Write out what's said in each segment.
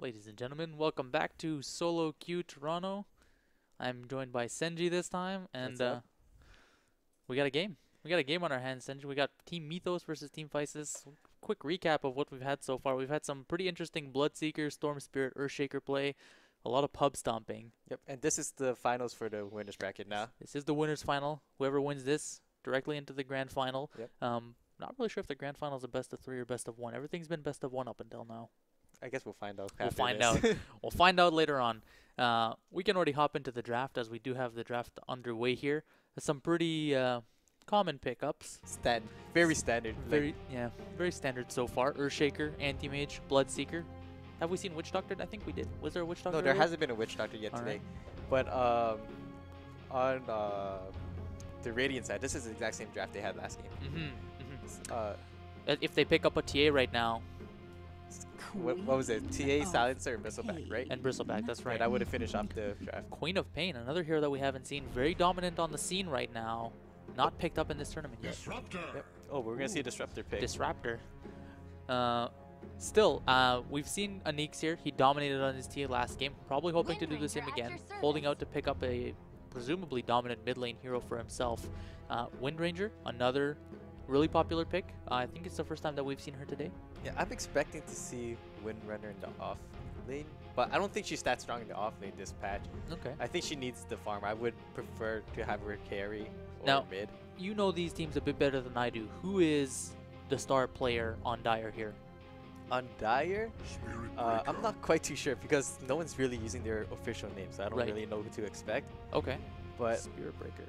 Ladies and gentlemen, welcome back to Solo Queue Toronto. I'm joined by Senji this time, and What's up? we got a game. We got a game on our hands, Senji. We got Team Mythos versus Team Physis. Quick recap of what we've had so far. We've had some pretty interesting Bloodseeker, Storm Spirit, Earthshaker play. A lot of pub stomping. Yep, and this is the finals for the winners bracket now. This is the winners final. Whoever wins this directly into the grand final. Yep. Not really sure if the grand final is a best of 3 or best of 1. Everything's been best of 1 up until now. I guess we'll find out. We'll after find this. out. We'll find out later on. We can already hop into the draft as we do have the draft underway here. There's some pretty common pickups. Very standard. Very standard so far. Earthshaker, Anti-Mage, Bloodseeker. Have we seen Witch Doctor? I think we did. Was there a Witch Doctor? No, there earlier? hasn't been a witch doctor yet All today. right. But on the Radiant side, this is the exact same draft they had last game. If they pick up a TA right now What was it? TA, Silencer, and Bristleback, right? and Bristleback, that's right. Right, I would have finished off the draft. Queen of Pain, another hero that we haven't seen, very dominant on the scene right now. Not picked up in this tournament yet. Disruptor. Yep. Oh, we're gonna see a Disruptor pick. Disruptor. Still, we've seen Anix here. He dominated on his TA last game. Probably hoping to do the same again. Holding out to pick up a presumably dominant mid lane hero for himself. Wind Ranger, another really popular pick. I think it's the first time that we've seen her today. Yeah, I'm expecting to see Windrunner in the off lane, but I don't think she's that strong in the off lane this patch. Okay. I think she needs the farm. I would prefer to have her carry or Now- mid. You know these teams a bit better than I do. Who is the star player on Dire here? On Dire, Spirit I'm breaker. not quite too sure because no one's really using their official names, so I don't Right. really know who to expect. Okay. But Spirit Breaker.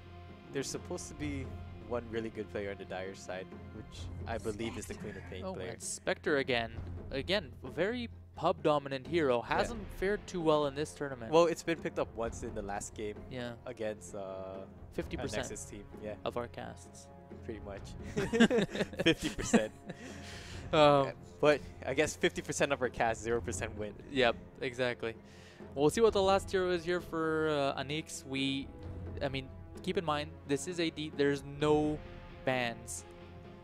there's supposed to be one really good player on the Dire side, which I believe is the Queen of Pain Oh, player. and Spectre again. Again, a very pub dominant hero. Hasn't fared too well in this tournament. Well, it's been picked up once in the last game yeah, against a 50% Nexus team. Yeah, of our casts. pretty much. 50%. Um, But I guess 50% of our cast, 0% win. Yep, exactly. We'll see what the last hero is here for Anix. I mean, keep in mind, this is AD. There's no bans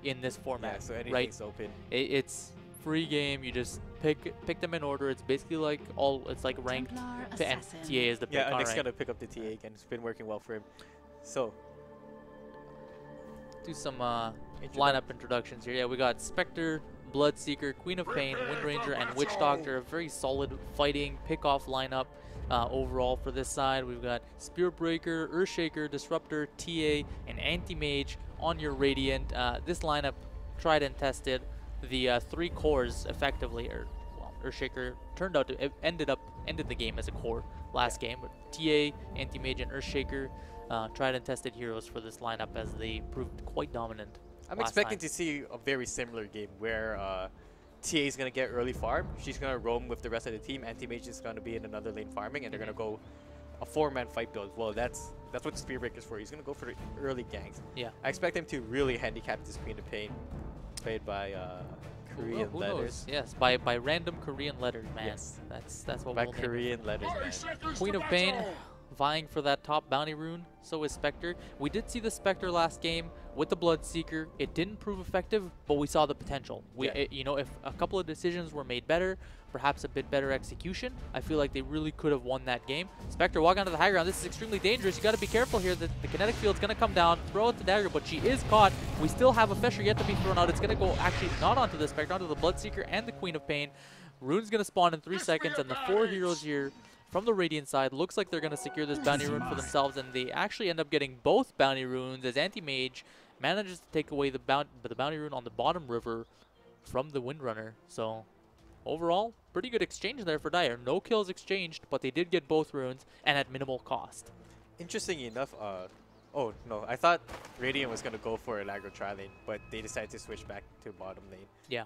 in this Yeah, format, so right? anything's open. It's free game. You just pick them in order. It's basically like it's like ranked, Templar and Assassin. TA is the pick. Yeah, All Nick's right. gonna pick up the TA again. It's been working well for him. So, Do some lineup introductions here. Yeah, we got Spectre, Bloodseeker, Queen of Pain, Wind Ranger, and Witch Doctor. A very solid fighting pick-off lineup overall for this side. We've got Spirit Breaker, Earthshaker, Disruptor, TA, and Anti-Mage on your Radiant. This lineup tried and tested. The 3 cores effectively, Earthshaker turned out to ended the game as a core last game, but TA, Anti-Mage, and Earthshaker tried and tested heroes for this lineup as they proved quite dominant. I'm last expecting time. to see a very similar game where TA is gonna get early farm. She's gonna roam with the rest of the team. Anti-Mage is gonna be in another lane farming, and they're gonna go a 4-man fight build. Well, that's what the Spear Breaker's for. He's gonna go for the early ganks. Yeah. I expect him to really handicap this Queen of Pain, played by Korean Who letters. knows? Yes, by random Korean letters, man. Yes. That's what By we'll name it. Korean letters, 30 man. seconds Queen to of Pain battle. vying for that top bounty rune. So is Spectre. We did see the Spectre last game with the Bloodseeker. It didn't prove effective, but we saw the potential. You know, if a couple of decisions were made better, perhaps a bit better execution, I feel like they really could have won that game. Spectre walking onto the high ground. This is extremely dangerous. You got to be careful here. The kinetic field's going to come down, throw out the dagger, but she is caught. We still have a Fisher yet to be thrown out. It's going to go actually not onto the Spectre, onto the Bloodseeker and the Queen of Pain. Rune's going to spawn in 3 seconds, and the 4 heroes here from the Radiant side looks like they're going to secure this bounty rune for themselves, and they actually end up getting both bounty runes as Anti-Mage manages to take away the bounty rune on the bottom river from the Windrunner. So overall, pretty good exchange there for Dire. No kills exchanged, but they did get both runes and at minimal cost. Interesting enough, oh no, I thought Radiant was gonna go for a Lagro tri-lane, but they decided to switch back to bottom lane. Yeah.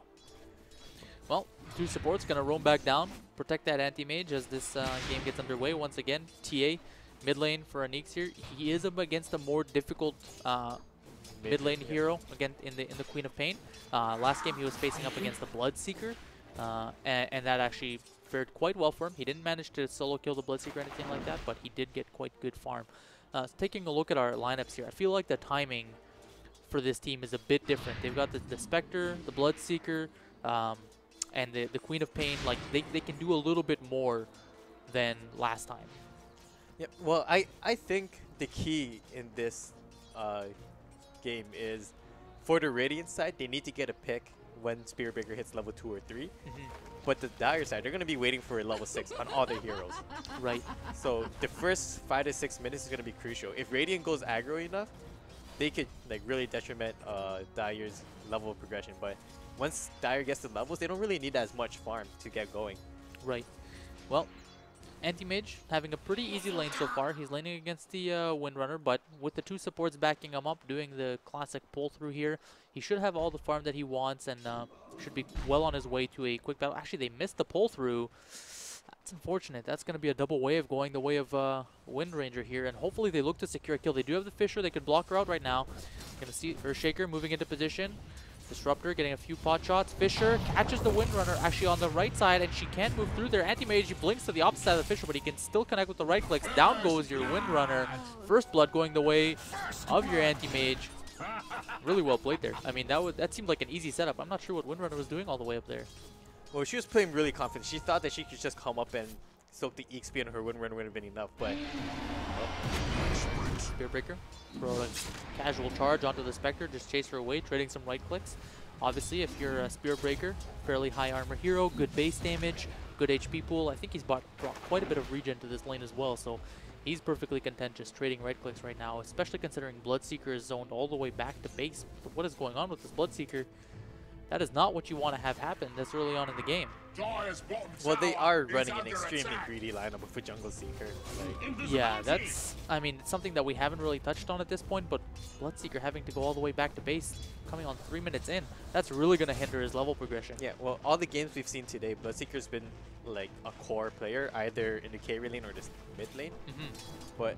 Well, 2 supports going to roam back down, protect that Anti-Mage as this game gets underway once again. TA, mid lane for Anix here. He is up against a more difficult mid lane hero again in the Queen of Pain. Last game he was facing up against the Bloodseeker, and that actually fared quite well for him. He didn't manage to solo kill the Bloodseeker or anything like that, but he did get quite good farm. Taking a look at our lineups here, I feel like the timing for this team is a bit different. They've got the Spectre, the Bloodseeker, and the Queen of Pain, like they can do a little bit more than last time. Yeah, well, I think the key in this game is for the Radiant side, they need to get a pick when Spirit Breaker hits level 2 or 3. But the Dire side, they're going to be waiting for a level 6 on all their heroes. Right. So the first 5 to 6 minutes is going to be crucial. If Radiant goes aggro enough, they could like really detriment Dire's level of progression. But once Dire gets the levels, they don't really need as much farm to get going. Right. Well, Anti-Mage having a pretty easy lane so far. He's laning against the Windrunner, but with the 2 supports backing him up, doing the classic pull through here, he should have all the farm that he wants and should be well on his way to a quick battle. Actually, they missed the pull through. That's unfortunate. That's going to be a double wave going the way of Wind Ranger here, and hopefully they look to secure a kill. They do have the Fisher. They could block her out right now. Going to see Earthshaker moving into position. Disruptor getting a few pot shots. Fisher catches the Windrunner actually on the right side, and she can't move through there. Anti-Mage, he blinks to the opposite side of the Fisher, but he can still connect with the right clicks. Down goes your Windrunner. First blood going the way of your Anti-Mage. Really well played there. I mean, that seemed like an easy setup. I'm not sure what Windrunner was doing all the way up there. Well, she was playing really confident. She thought that she could just come up and soak the EXP and her Windrunner would have been enough, but... Spirit Breaker, throw a casual charge onto the Spectre, just chase her away, trading some right clicks. Obviously, if you're a Spirit Breaker, fairly high armor hero, good base damage, good HP pool. I think he's brought quite a bit of regen to this lane as well, so he's perfectly content just trading right clicks right now, especially considering Bloodseeker is zoned all the way back to base. But what is going on with this Bloodseeker? That is not what you want to have happen this early on in the game. Well, they are running an extremely greedy lineup with a Jungle Seeker. Like. Yeah, that's, I mean, it's something that we haven't really touched on at this point, but Bloodseeker having to go all the way back to base, coming on 3 minutes in, that's really going to hinder his level progression. Yeah, well, all the games we've seen today, Bloodseeker's been like a core player, either in the carry lane or the mid lane. But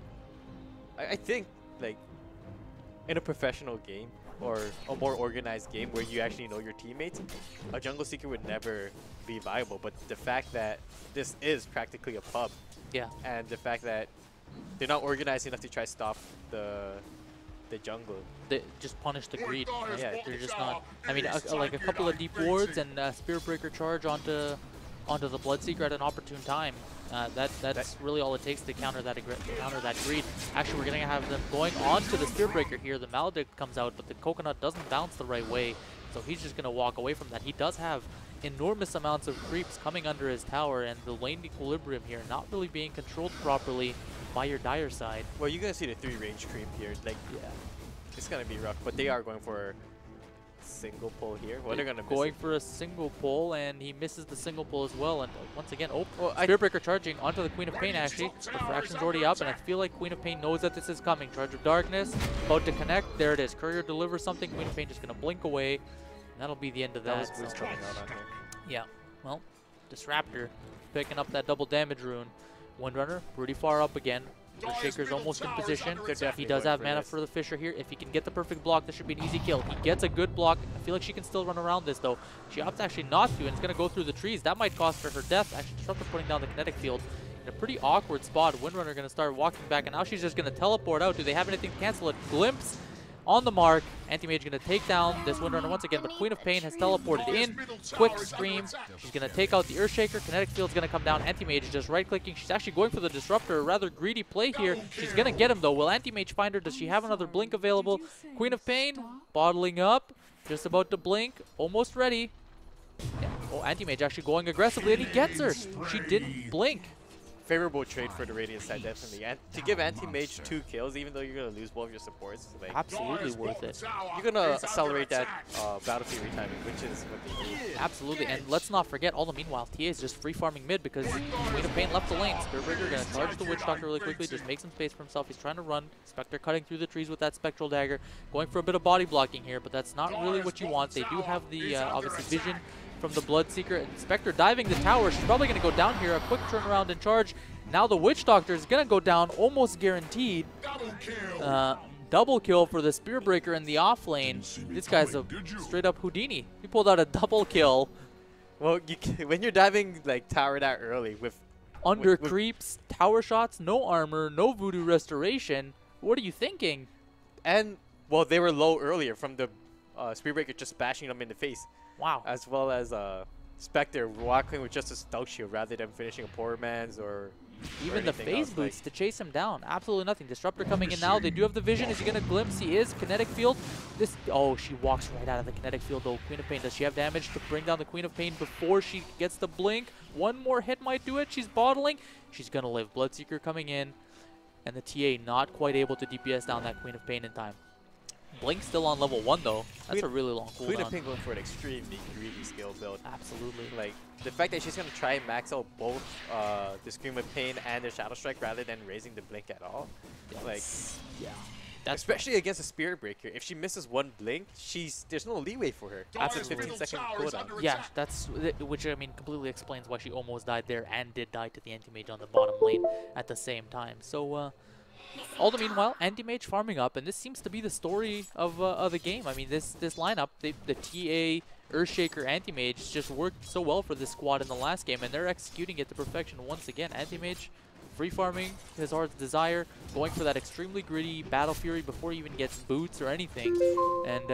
I think, like, in a professional game, or a more organized game where you actually know your teammates, a Jungle Seeker would never be viable. But the fact that this is practically a pub, and the fact that they're not organized enough to try to stop the jungle. They just punish the greed. Yeah, they're just not. I mean, like a couple of deep wards and Spirit Breaker charge onto the Bloodseeker at an opportune time. That's really all it takes to counter that greed. Actually, we're going to have them going on to the Spirit Breaker here. The Maledict comes out, but the Coconut doesn't bounce the right way, so he's just going to walk away from that. He does have enormous amounts of creeps coming under his tower, and the lane equilibrium here not really being controlled properly by your Dire side. Well, you're going to see the 3 range creep here. Like, it's going to be rough, but they are going for single pull here. Well, they're gonna going for a single pull, and he misses the single pull as well. And once again, Spirit Breaker charging onto the Queen of Pain. Actually, the fraction's already up, and I feel like Queen of Pain knows that this is coming. Charge of Darkness, about to connect. There it is. Courier delivers something. Queen of Pain just gonna blink away, and that'll be the end of that. Coming out on him. Yeah. Well, Disruptor picking up that double damage rune. Windrunner pretty far up again. The Shaker's almost in position. He does have mana for the Fisher here. If he can get the perfect block, this should be an easy kill. He gets a good block. I feel like she can still run around this, though. She opts actually not to, and it's going to go through the trees. That might cost her death. Actually, Disruptor putting down the kinetic field in a pretty awkward spot. Windrunner going to start walking back, and now she's just going to teleport out. Do they have anything to cancel it? Glimpse on the mark. Anti-Mage going to take down this Windrunner once again, but Queen of Pain has teleported in. Quick scream. She's going to take out the Earthshaker. Kinetic field's going to come down. Anti-Mage is just right-clicking. She's actually going for the Disruptor. A rather greedy play here. She's going to get him, though. Will Anti-Mage find her? Does she have another blink available? Queen of Pain bottling up. Just about to blink. Almost ready. Yeah. Oh, Anti-Mage actually going aggressively, and he gets her. She didn't blink. Favorable trade for the Radiant side, definitely. And to give Anti-Mage 2 kills, even though you're going to lose both of your supports, like, absolutely worth it. You're going to accelerate that battlefield retiming, which is what they need. Absolutely, and let's not forget, all the meanwhile, TA is just free farming mid because Queen of Pain left the lane. Spirit Breaker going to charge the Witch Doctor really quickly, just make some space for himself. He's trying to run. Spectre cutting through the trees with that Spectral Dagger, going for a bit of body blocking here, but that's not really what you want. They do have the, obviously, vision from the Bloodseeker. And Spectre diving the tower. She's probably going to go down here. A quick turnaround and charge. Now the Witch Doctor is going to go down, almost guaranteed. Double kill for the Spirit Breaker in the off lane. This guy's a straight up Houdini. He pulled out a double kill. Well, when you're diving like tower that early with under creeps, tower shots, no armor, no voodoo restoration. What are you thinking? And well, they were low earlier from the Spirit Breaker just bashing them in the face. Wow. As well as Spectre walking with just a stealth shield rather than finishing a poor man's or Even the phase boots to chase him down. Absolutely nothing. Disruptor coming in now. They do have the vision. Is he going to glimpse? He is. Kinetic field. This. Oh, she walks right out of the kinetic field though. Queen of Pain. Does she have damage to bring down the Queen of Pain before she gets the blink? One more hit might do it. She's bottling. She's going to live. Bloodseeker coming in. And the TA not quite able to DPS down that Queen of Pain in time. Blink still on level 1 though. That's a really long cooldown. Queen of Pain going for an extremely greedy skill build. Absolutely. Like, the fact that she's going to try and max out both the Scream of Pain and the Shadow Strike rather than raising the Blink at all. Like, yeah. That's especially against a Spirit Breaker. If she misses one Blink, there's no leeway for her. That's a 15-second cooldown. Yeah, that's which I mean completely explains why she almost died there and did die to the Anti-Mage on the bottom lane at the same time. So all the meanwhile, Anti-Mage farming up, and this seems to be the story of the game. I mean, this lineup, the TA, Earthshaker, Anti-Mage just worked so well for this squad in the last game, and they're executing it to perfection once again. Anti-Mage free farming his heart's desire, going for that extremely gritty Battle Fury before he even gets boots or anything, and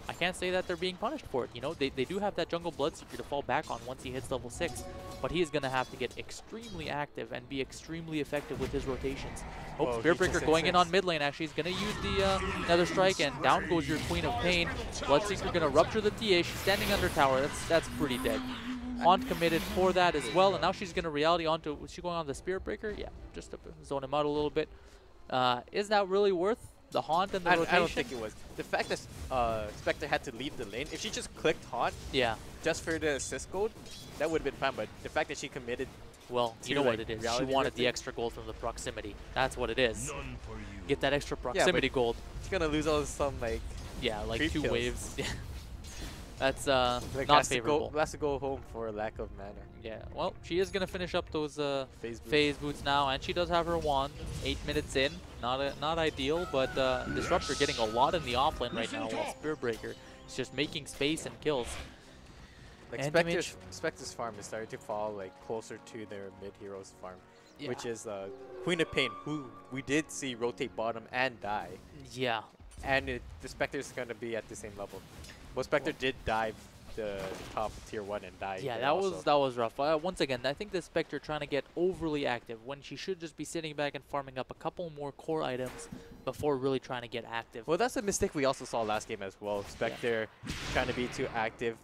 I can't say that they're being punished for it. You know, they do have that jungle Bloodseeker to fall back on once he hits level 6, but he is going to have to get extremely active and be extremely effective with his rotations. Oh, Spearbreaker going in on mid lane. Actually, he's going to use the Nether Strike, and down goes your Queen of Pain. Bloodseeker going to rupture the TA. She's standing under tower. That's pretty dead. Haunt committed for that as well, and now she's going to reality onto. Was she going on the Spearbreaker? Yeah, just to zone him out a little bit. Is that really worth the Haunt and the rotation? I don't think it was. The fact that Spectre had to leave the lane, if she just clicked Haunt, yeah, just for the assist gold, that would have been fine. But the fact that she committed, well, you know what it is. She wanted the extra gold from the proximity. That's what it is. Get that extra proximity gold. She's gonna lose all some like like 2 waves. Yeah. That's like not favorable. Has to go home for lack of mana. Yeah, well, she is going to finish up those phase boots now, and she does have her wand 8 minutes in. Not ideal, but Disruptor getting a lot in the offlane right now, while Spearbreaker is just making space and kills. Like Spectre's farm is starting to fall like closer to their mid-heroes farm, which is Queen of Pain, who we did see rotate bottom and die. Yeah. And the Spectre's going to be at the same level. Well, Spectre did dive the top of tier 1 and die. Yeah, that was rough. Once again, I think the Spectre trying to get overly active when she should just be sitting back and farming up a couple more core items before really trying to get active. Well, that's a mistake we also saw last game as well. Spectre trying to be too active,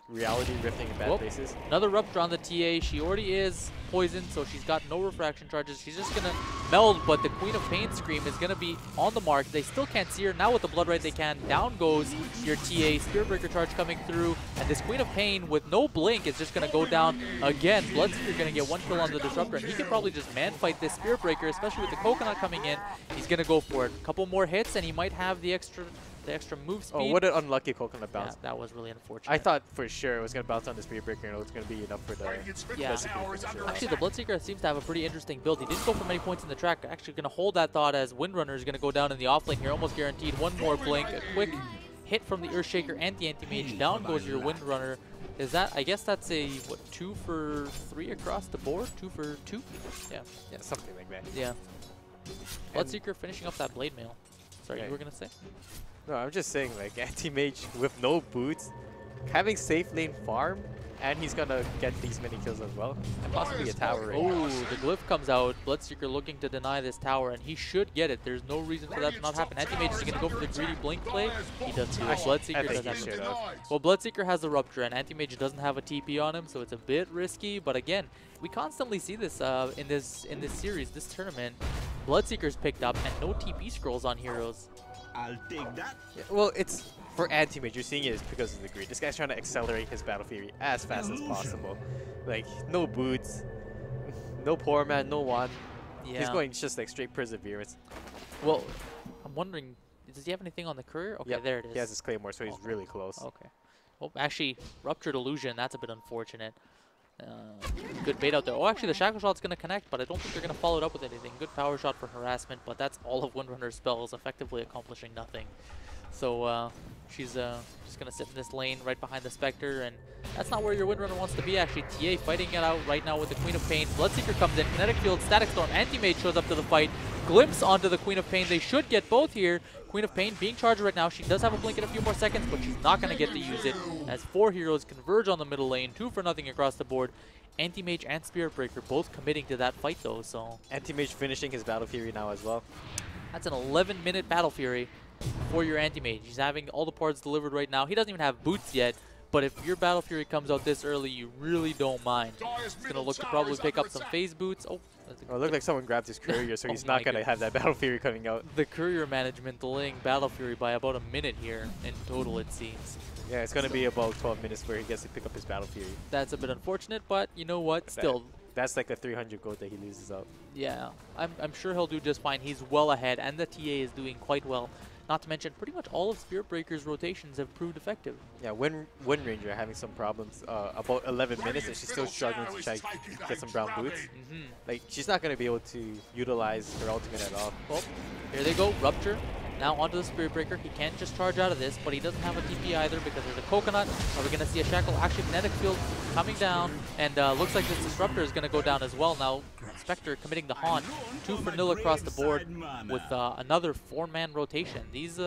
reality rifting in bad places. Another rupture on the TA. She already is poisoned, so she's got no refraction charges. She's just going to meld, but the Queen of Pain Scream is going to be on the mark. They still can't see her. Now with the Blood Right they can. Down goes your TA. Spearbreaker charge coming through, and this Queen of Pain with no blink is just going to go down again. Bloodseeker going to get 1 kill on the Disruptor, and he can probably just man fight this Spearbreaker, especially with the Coconut coming in. He's going to go for it. A couple more hits, and he might have the extra move speed. Oh, what an unlucky Coconut bounce. Yeah, that was really unfortunate. I thought for sure it was going to bounce on the Spearbreaker and it was going to be enough for the Bloodseeker. Actually, the Bloodseeker seems to have a pretty interesting build. He didn't go for many points in the track. Actually going to hold that thought as Windrunner is going to go down in the offlane here. Almost guaranteed. 1 more blink. A quick hit from the Earthshaker and the Anti-Mage. Down goes your Windrunner. Is that, I guess that's a, what, 2 for 3 across the board? 2 for 2? Yeah. Yeah, something like that. Yeah. Bloodseeker finishing up that blade mail. Sorry, you were going to say? No, I'm just saying, like, Anti-Mage with no boots, having safe lane farm, and he's gonna get these many kills as well, and possibly a tower. Oh, the glyph comes out. Bloodseeker looking to deny this tower, and he should get it. There's no reason for that to not happen. Anti-Mage is gonna go for the greedy blink play. He does too. Bloodseeker does have it. Well, Bloodseeker has the rupture, and Anti-Mage doesn't have a TP on him, so it's a bit risky. But again, we constantly see this in this series, this tournament. Bloodseeker's picked up, and no TP scrolls on heroes. I'll take that. Yeah, well, it's for Anti-Mage. You're seeing it is because of the greed. This guy's trying to accelerate his Battle Fury as fast as possible. Like, no boots, no poor man, no wand. Yeah. He's going just like straight perseverance. Well, I'm wondering, does he have anything on the courier? Okay, there it is. He has his claymore, so he's really close. Okay. Well, actually, ruptured illusion. That's a bit unfortunate. Good bait out there. Oh, actually, the Shackle Shot's going to connect, but I don't think they're going to follow it up with anything. Good power shot for harassment, but that's all of Windrunner's spells, effectively accomplishing nothing. So she's just going to sit in this lane right behind the Spectre, and that's not where your Windrunner wants to be, actually. TA fighting it out right now with the Queen of Pain. Bloodseeker comes in, Kinetic Field, Static Storm, Anti-Mage shows up to the fight. Glimpse onto the Queen of Pain. They should get both here. Queen of Pain being charged right now. She does have a blink in a few more seconds, but she's not going to get to use it as 4 heroes converge on the middle lane. 2 for nothing across the board. Anti-Mage and Spirit Breaker both committing to that fight, though. So Anti-Mage finishing his Battle Fury now as well. that's an 11-minute Battle Fury for your Anti-Mage. He's having all the parts delivered right now. He doesn't even have boots yet, but if your Battle Fury comes out this early, you really don't mind. He's going to look to probably pick up some phase boots. Oh, it looked like someone grabbed his courier, so he's not going to have that Battle Fury coming out. The courier management delaying Battle Fury by about a minute here in total, it seems. Yeah, it's going to be about 12 minutes where he gets to pick up his Battle Fury. That's a bit unfortunate, but you know what? Still, that's like a 300 gold that he loses out. Yeah, I'm sure he'll do just fine. He's well ahead, and the TA is doing quite well. Not to mention, pretty much all of Spirit Breaker's rotations have proved effective. Yeah, Wind Ranger having some problems. About 11 minutes, and she's still struggling to try to get some brown boots. Like, she's not going to be able to utilize her ultimate at all. Oh, here they go, Rupture. Now onto the Spirit Breaker. He can't just charge out of this, but he doesn't have a TP either because there's a Coconut. Are we going to see a Shackle? Actually, Kinetic Field coming down, and looks like this Disruptor is going to go down as well. Now, Spectre committing the Haunt. 2 for nil across the board with another 4-man rotation. These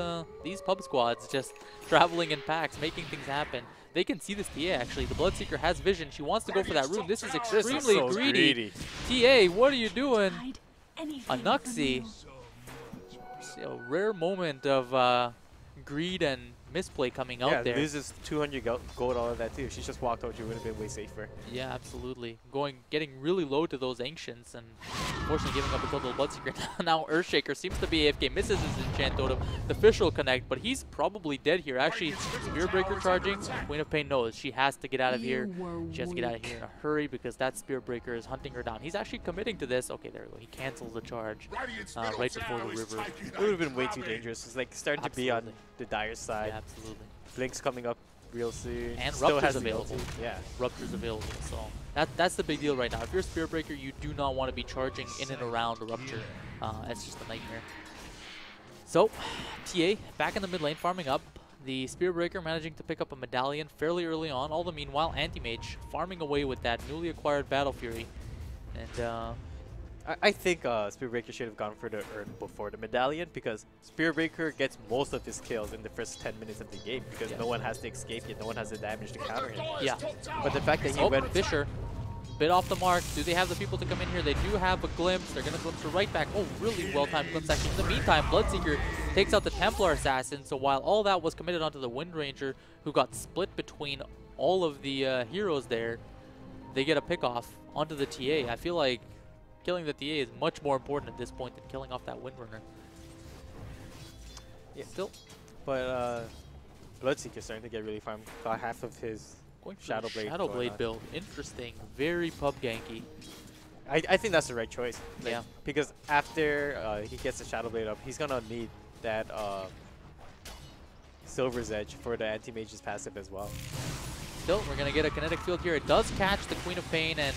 pub squads just traveling in packs, making things happen. They can see this TA, actually. The Bloodseeker has vision. She wants to go for that rune. This is extremely so greedy. TA, what are you doing? A Nuxie. A rare moment of greed and misplay coming out there. Yeah, loses 200 gold, all of that too. She just walked out, she would have been way safer. Yeah, absolutely. Getting really low to those Ancients, and unfortunately giving up a total Bloodseeker. Now Earthshaker seems to be AFK, misses his enchant totem. The fish will connect, but he's probably dead here. Actually, Spirit Breaker charging. Queen of Pain knows she has to get out of here. She has to get out of here in a hurry because that Spirit Breaker is hunting her down. He's actually committing to this. Okay, there we go. He cancels the charge right before the river. It would have been way too dangerous. It's like starting to be on the dire side. Yeah, absolutely. Blink's coming up real soon. And Still Rupture's has available. Yeah. Rupture's available. So that's the big deal right now. If you're a Spirit Breaker, you do not want to be charging in and around a Rupture. It's just a nightmare. So, TA back in the mid lane, farming up. The Spirit Breaker managing to pick up a medallion fairly early on. All the meanwhile, Anti-Mage farming away with that newly acquired Battle Fury. And I think Spirit Breaker should have gone for the Urn before the medallion, because Spirit Breaker gets most of his kills in the first 10 minutes of the game because no one has to escape yet, no one has the damage to counter him. Yeah. But the fact that he went Fisher, bit off the mark. Do they have the people to come in here? They do have a glimpse. They're going to glimpse her right back. Oh, really well-timed glimpse actually. In the meantime, Bloodseeker takes out the Templar Assassin. So while all that was committed onto the Wind Ranger, who got split between all of the heroes there, they get a pick-off onto the TA. I feel like killing the TA is much more important at this point than killing off that Windrunner. Yeah, still. But Bloodseeker starting to get really farmed. Got half of his Shadowblade build. Interesting. Very pub ganky. I think that's the right choice. Like, yeah. Because after he gets the Shadowblade up, he's going to need that Silver's Edge for the Anti-Mage's passive as well. Still, we're going to get a kinetic field here. It does catch the Queen of Pain, and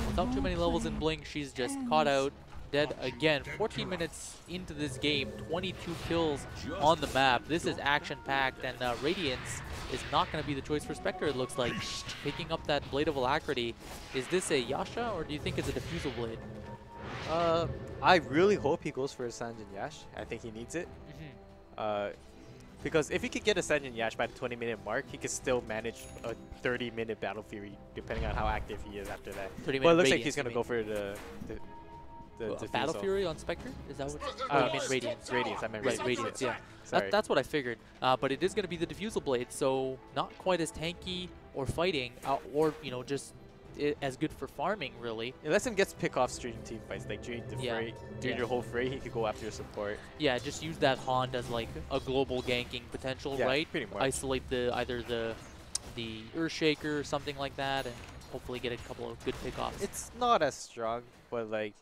without too many levels in Blink, she's just caught out, dead again. 14 minutes into this game, 22 kills on the map. This is action-packed, and Radiance is not going to be the choice for Spectre, it looks like. Picking up that Blade of Alacrity. Is this a Yasha, or do you think it's a Diffusal Blade? I really hope he goes for a Sanjin Yash. I think he needs it. Because if he could get a Sanjin Yash by the 20-minute mark, he could still manage a 30-minute Battle Fury, depending on how active he is after that. But it looks like he's going to go for the Battle Fury on Spectre? Is that what you meant? Radiance. Radiance, I meant Radiance. Radiance, yeah. That's what I figured. But it is going to be the Diffusal Blade, so not quite as tanky or fighting, or, you know, just as good for farming, really. Unless him gets pick-offs during team fights, like during the fray, during your whole fray, he could go after your support. Yeah, just use that Haunt as like a global ganking potential, right? Pretty much. Isolate either the Earthshaker or something like that, and hopefully get a couple of good pickoffs. It's not as strong, but like,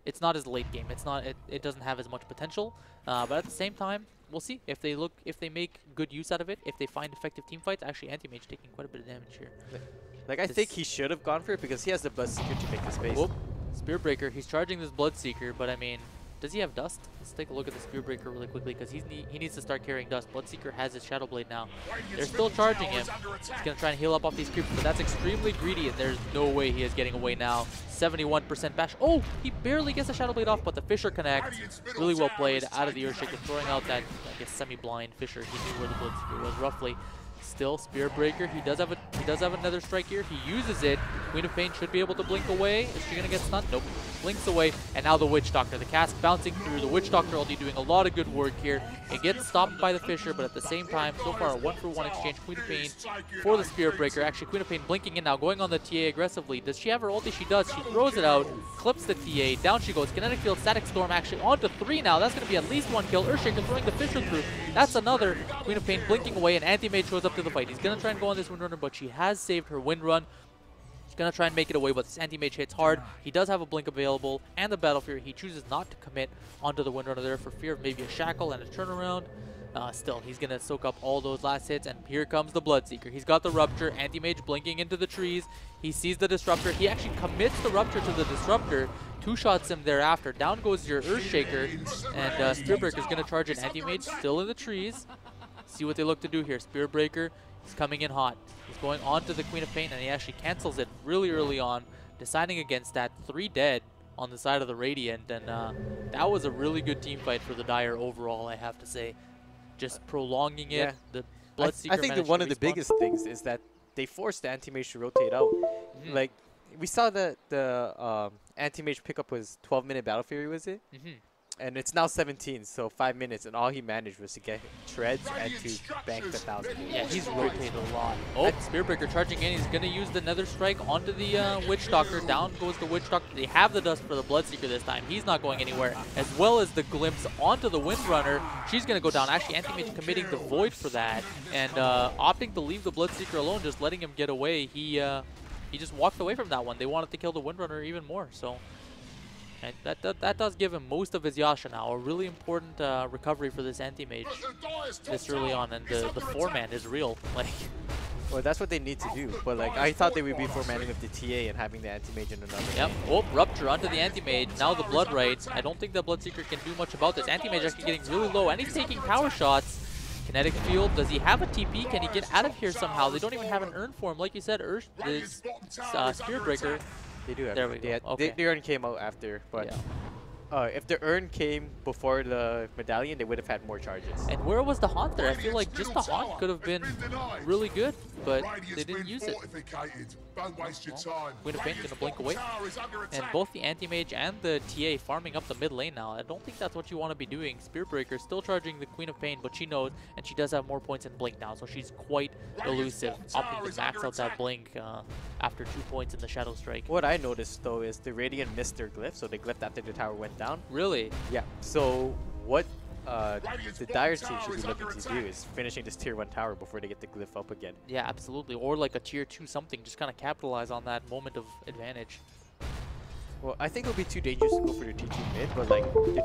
it's not as late game. It's not. It doesn't have as much potential. But at the same time, we'll see if they make good use out of it. If they find effective team fights, actually, Anti-Mage taking quite a bit of damage here. Like, I think he should have gone for it because he has the Bloodseeker to make the space. Whoop. Spirit Breaker, he's charging this Bloodseeker, but I mean, Does he have Dust? Let's take a look at the Spear Breaker really quickly because he needs to start carrying Dust. Bloodseeker has his Shadow Blade now. They're still charging him. He's going to try and heal up off these creeps, but that's extremely greedy, and there's no way he is getting away now. 71% bash. Oh, he barely gets the Shadow Blade off, but the Fissure connects. Really well played out of the Earthshaker, throwing out that, I guess, semi-blind Fissure. He knew where the Bloodseeker was roughly. Still, Spear Breaker. He does have another strike here. He uses it. Queen of Pain should be able to blink away. Is she gonna get stunned? Nope. Blinks away, and now the Witch Doctor. The cask bouncing through. The Witch Doctor ulti doing a lot of good work here. It gets stopped by the Fissure, but at the same time, so far a 1-for-1 exchange. Queen of Pain for the Spear Breaker. Actually, Queen of Pain blinking in now, going on the TA aggressively. Does she have her ulti? She does. She throws it out, clips the TA. Down she goes. Kinetic Field, Static Storm actually onto 3 now. That's gonna be at least 1 kill. Earthshaker throwing the Fissure through. That's another. Queen of Pain blinking away, and Anti-Mage shows up to the fight. He's gonna try and go on this Windrunner, but she has saved her Wind Run. She's gonna try and make it away, but this Anti-Mage hits hard. He does have a blink available and the Battle Fury. He chooses not to commit onto the Windrunner there for fear of maybe a shackle and a turnaround. Still, he's gonna soak up all those last hits, and here comes the Bloodseeker. He's got the Rupture, Anti-Mage blinking into the trees. He sees the Disruptor. He actually commits the Rupture to the Disruptor. 2-shots him thereafter. Down goes your Earthshaker, and Spear Breaker's gonna charge an Anti-Mage still in the trees. See what they look to do here. Spear Breaker is coming in hot. He's going on to the Queen of Pain, and he actually cancels it really early on, deciding against that. 3 dead on the side of the Radiant, and that was a really good team fight for the Dire overall, I have to say. Just prolonging it. Yeah. The Bloodseeker I think that one of the biggest things is that they forced the Anti-Mage to rotate out. Like, we saw that the Anti-Mage pickup was 12-minute Battle Fury, was it? And it's now 17, so 5 minutes, and all he managed was to get treads and to bank the 1,000. Yeah, he's rotated a lot. Oh, Spear Breaker charging in. He's going to use the Nether Strike onto the Witch Doctor. Down goes the Witch Doctor. They have the Dust for the Bloodseeker this time. He's not going anywhere, as well as the Glimpse onto the Windrunner. She's going to go down. Actually, Anti-Mage committing the Void for that, and opting to leave the Bloodseeker alone, just letting him get away. He just walked away from that one. They wanted to kill the Windrunner even more, so... And that does give him most of his Yasha now. A really important recovery for this Anti-Mage this early on. And the 4-man is real. Like, well, that's what they need to do. But like, I thought they would be 4-manning with the TA and having the Anti-Mage in another. Yep. Oh, Rupture onto the Anti-Mage. Now the Blood Right. I don't think the Bloodseeker can do much about this. Anti-Mage actually getting really low, and he's taking power shots. Kinetic Field. Does he have a TP? Can he get out of here somehow? They don't even have an Urn for him. Like you said, this Spear Breaker. They do have there we go. Okay. The Urn came out after, but if the Urn came before the Medallion, they would have had more charges. And where was the Haunt there? I feel like just the Haunt could have been really good, but they didn't use it. Queen of Pain gonna blink away. And both the Anti-Mage and the TA farming up the mid lane now. I don't think that's what you want to be doing. Spear Breaker still charging the Queen of Pain, but she knows, and she does have more points in blink now, so she's quite elusive, opting to max out that blink after 2 points in the Shadow Strike. What I noticed though is the Radiant missed their glyph, so they glyphed after the tower went down. Really? Yeah. So what the Dire team should be looking to do is finishing this tier 1 tower before they get the glyph up again. Yeah, absolutely. Or like a tier 2 something, just kind of capitalize on that moment of advantage. Well, I think it would be too dangerous to go for the T2 mid, but like the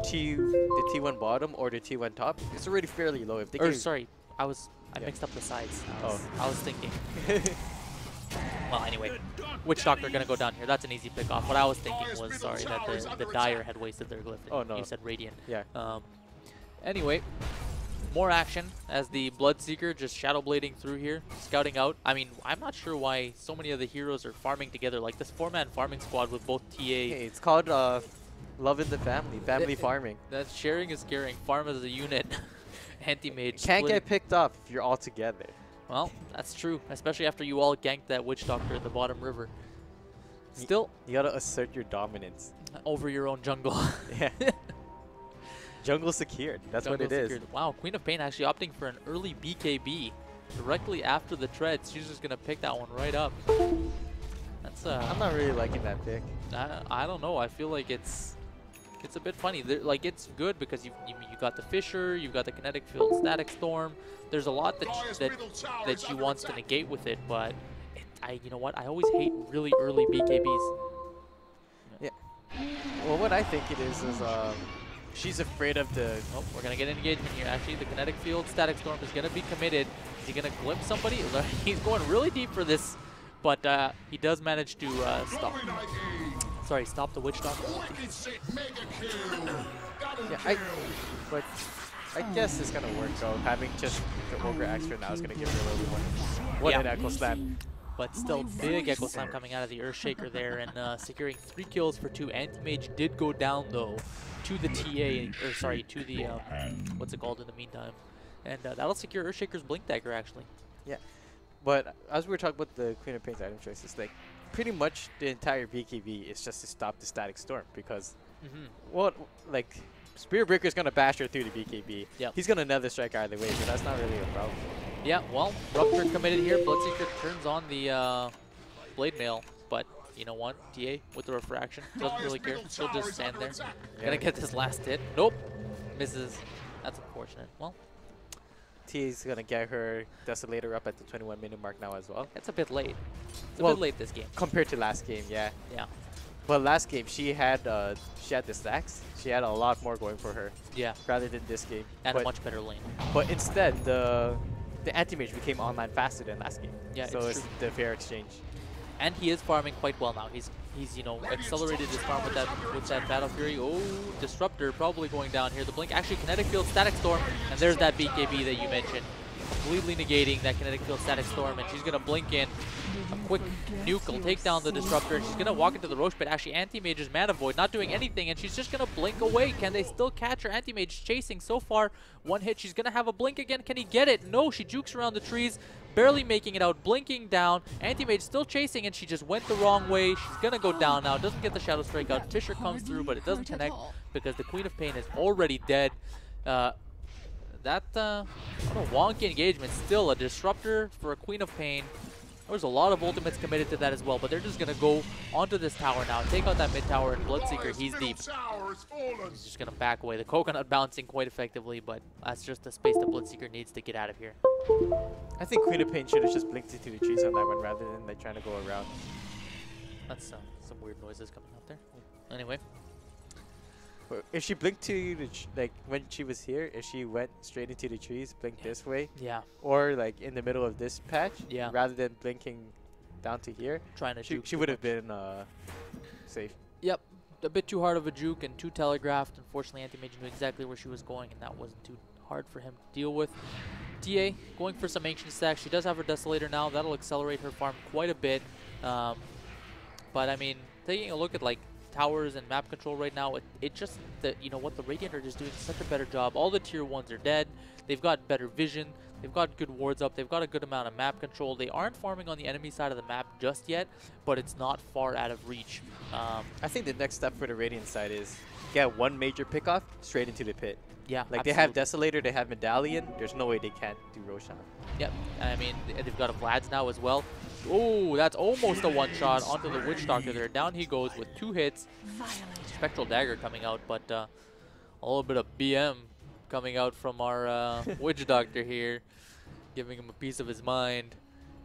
T1 bottom or the T1 top, it's already fairly low. If they sorry, I mixed up the sides. I was thinking. Well, anyway, Witch Doctor gonna go down here. That's an easy pick off. What I was thinking was, sorry, that the Dire had wasted their glyph. Oh no. You said Radiant. Yeah. Anyway, more action as the Bloodseeker just shadow blading through here, scouting out. I mean, I'm not sure why so many of the heroes are farming together, like this 4-man farming squad with both TA. Hey, it's called love in the family farming. That sharing is caring. Farm as a unit. Anti-Mage. Can't get picked off if you're all together. Well, that's true, especially after you all ganked that Witch Doctor at the bottom river. Still, you gotta assert your dominance over your own jungle. Yeah. Jungle secured. That's what it is. Wow, Queen of Pain actually opting for an early BKB directly after the treads. She's just gonna pick that one right up. That's I'm not really liking that pick. I don't know. I feel like it's a bit funny. Like, it's good because you got the Fissure, you've got the Kinetic Field, Static Storm. There's a lot that she wants to negate with it, but you know what? I always hate really early BKBs. Yeah. Well, what I think it is she's afraid of the... Oh, we're going to get an engagement here. Actually, the Kinetic Field, Static Storm is going to be committed. Is he going to glimpse somebody? He's going really deep for this, but he does manage to stop the Witch Doctor. Yeah, but I guess it's gonna work though. Having just the Ogre extra now is gonna give her a little bit more. What an Echo Slam. But still, big Echo Slam coming out of the Earthshaker there and securing 3 kills for 2. Anti-Mage did go down though to the TA, or sorry, to the, what's it called in the meantime. And that'll secure Earthshaker's Blink Dagger actually. Yeah. But as we were talking about the Queen of Pain's item choices, like pretty much the entire BKB is just to stop the Static Storm because, like, Spirit Breaker's gonna bash her through the BKB. Yep. He's gonna Nether Strike either way, so that's not really a problem. Yeah, well, Rupture committed here. Bloodseeker turns on the Blade Mail, but you know what? TA with the Refraction doesn't really care. She'll just stand there. Gonna get this last hit. Nope. Misses. That's unfortunate. Well, TA's gonna get her Desolator up at the 21-minute mark now as well. it's a bit late. It's a bit late this game. Compared to last game, yeah. Yeah. But last game she had the stacks. She had a lot more going for her. Yeah. Rather than this game. And a much better lane. But instead, the Anti-Mage became online faster than last game. Yeah, so it's the fair exchange. And he is farming quite well now. He's you know, accelerated his farm with that Battle Fury. Oh, Disruptor probably going down here. The Blink, actually Kinetic Field, Static Storm, and there's that BKB that you mentioned. Completely negating that Kinetic Field, Static Storm, and she's gonna blink in. A quick nuke will take down the Disruptor. She's gonna walk into the Roche pit. Actually, Anti-Mage is Mana Void, not doing anything, and she's just gonna blink away. Can they still catch her? Anti-Mage chasing so far. One hit, she's gonna have a blink again. Can he get it? No, she jukes around the trees, barely making it out, blinking down. Anti-Mage still chasing, and she just went the wrong way. She's gonna go down now. Doesn't get the Shadow Strike out. Tisher comes through, but it doesn't connect because the Queen of Pain is already dead. What a wonky engagement. Still a Disruptor for a Queen of Pain. There's a lot of ultimates committed to that as well, but they're just going to go onto this tower now, take out that mid tower, and Bloodseeker, he's deep. He's just going to back away. The Coconut bouncing quite effectively, but that's just the space that Bloodseeker needs to get out of here. I think Queen of Pain should have just blinked into the trees on that one rather than like trying to go around. That's some weird noises coming out there. Anyway. If she blinked to the like when she was here, if she went straight into the trees, blinked this way, or like in the middle of this patch, rather than blinking down to here, trying to juke, she would have been safe. Yep, a bit too hard of a juke and too telegraphed. Unfortunately, Anti-Mage knew exactly where she was going, and that wasn't too hard for him to deal with. TA going for some Ancient Stacks. She does have her Desolator now. That'll accelerate her farm quite a bit. But I mean, taking a look at like towers and map control right now, it just, you know what, the Radiant are just doing such a better job. All the tier 1s are dead. They've got better vision. They've got good wards up. They've got a good amount of map control. They aren't farming on the enemy side of the map just yet, but it's not far out of reach. I think the next step for the Radiant side is get one major pickoff straight into the pit. Yeah, like absolutely. They have Desolator, they have Medallion. There's no way they can't do Roshan. Yep, I mean, they've got a Vlad's now as well. Oh, that's almost a one-shot onto the Witch Doctor there. Down he goes with 2 hits. Spectral Dagger coming out, but a little bit of BM coming out from our Witch Doctor here, giving him a piece of his mind.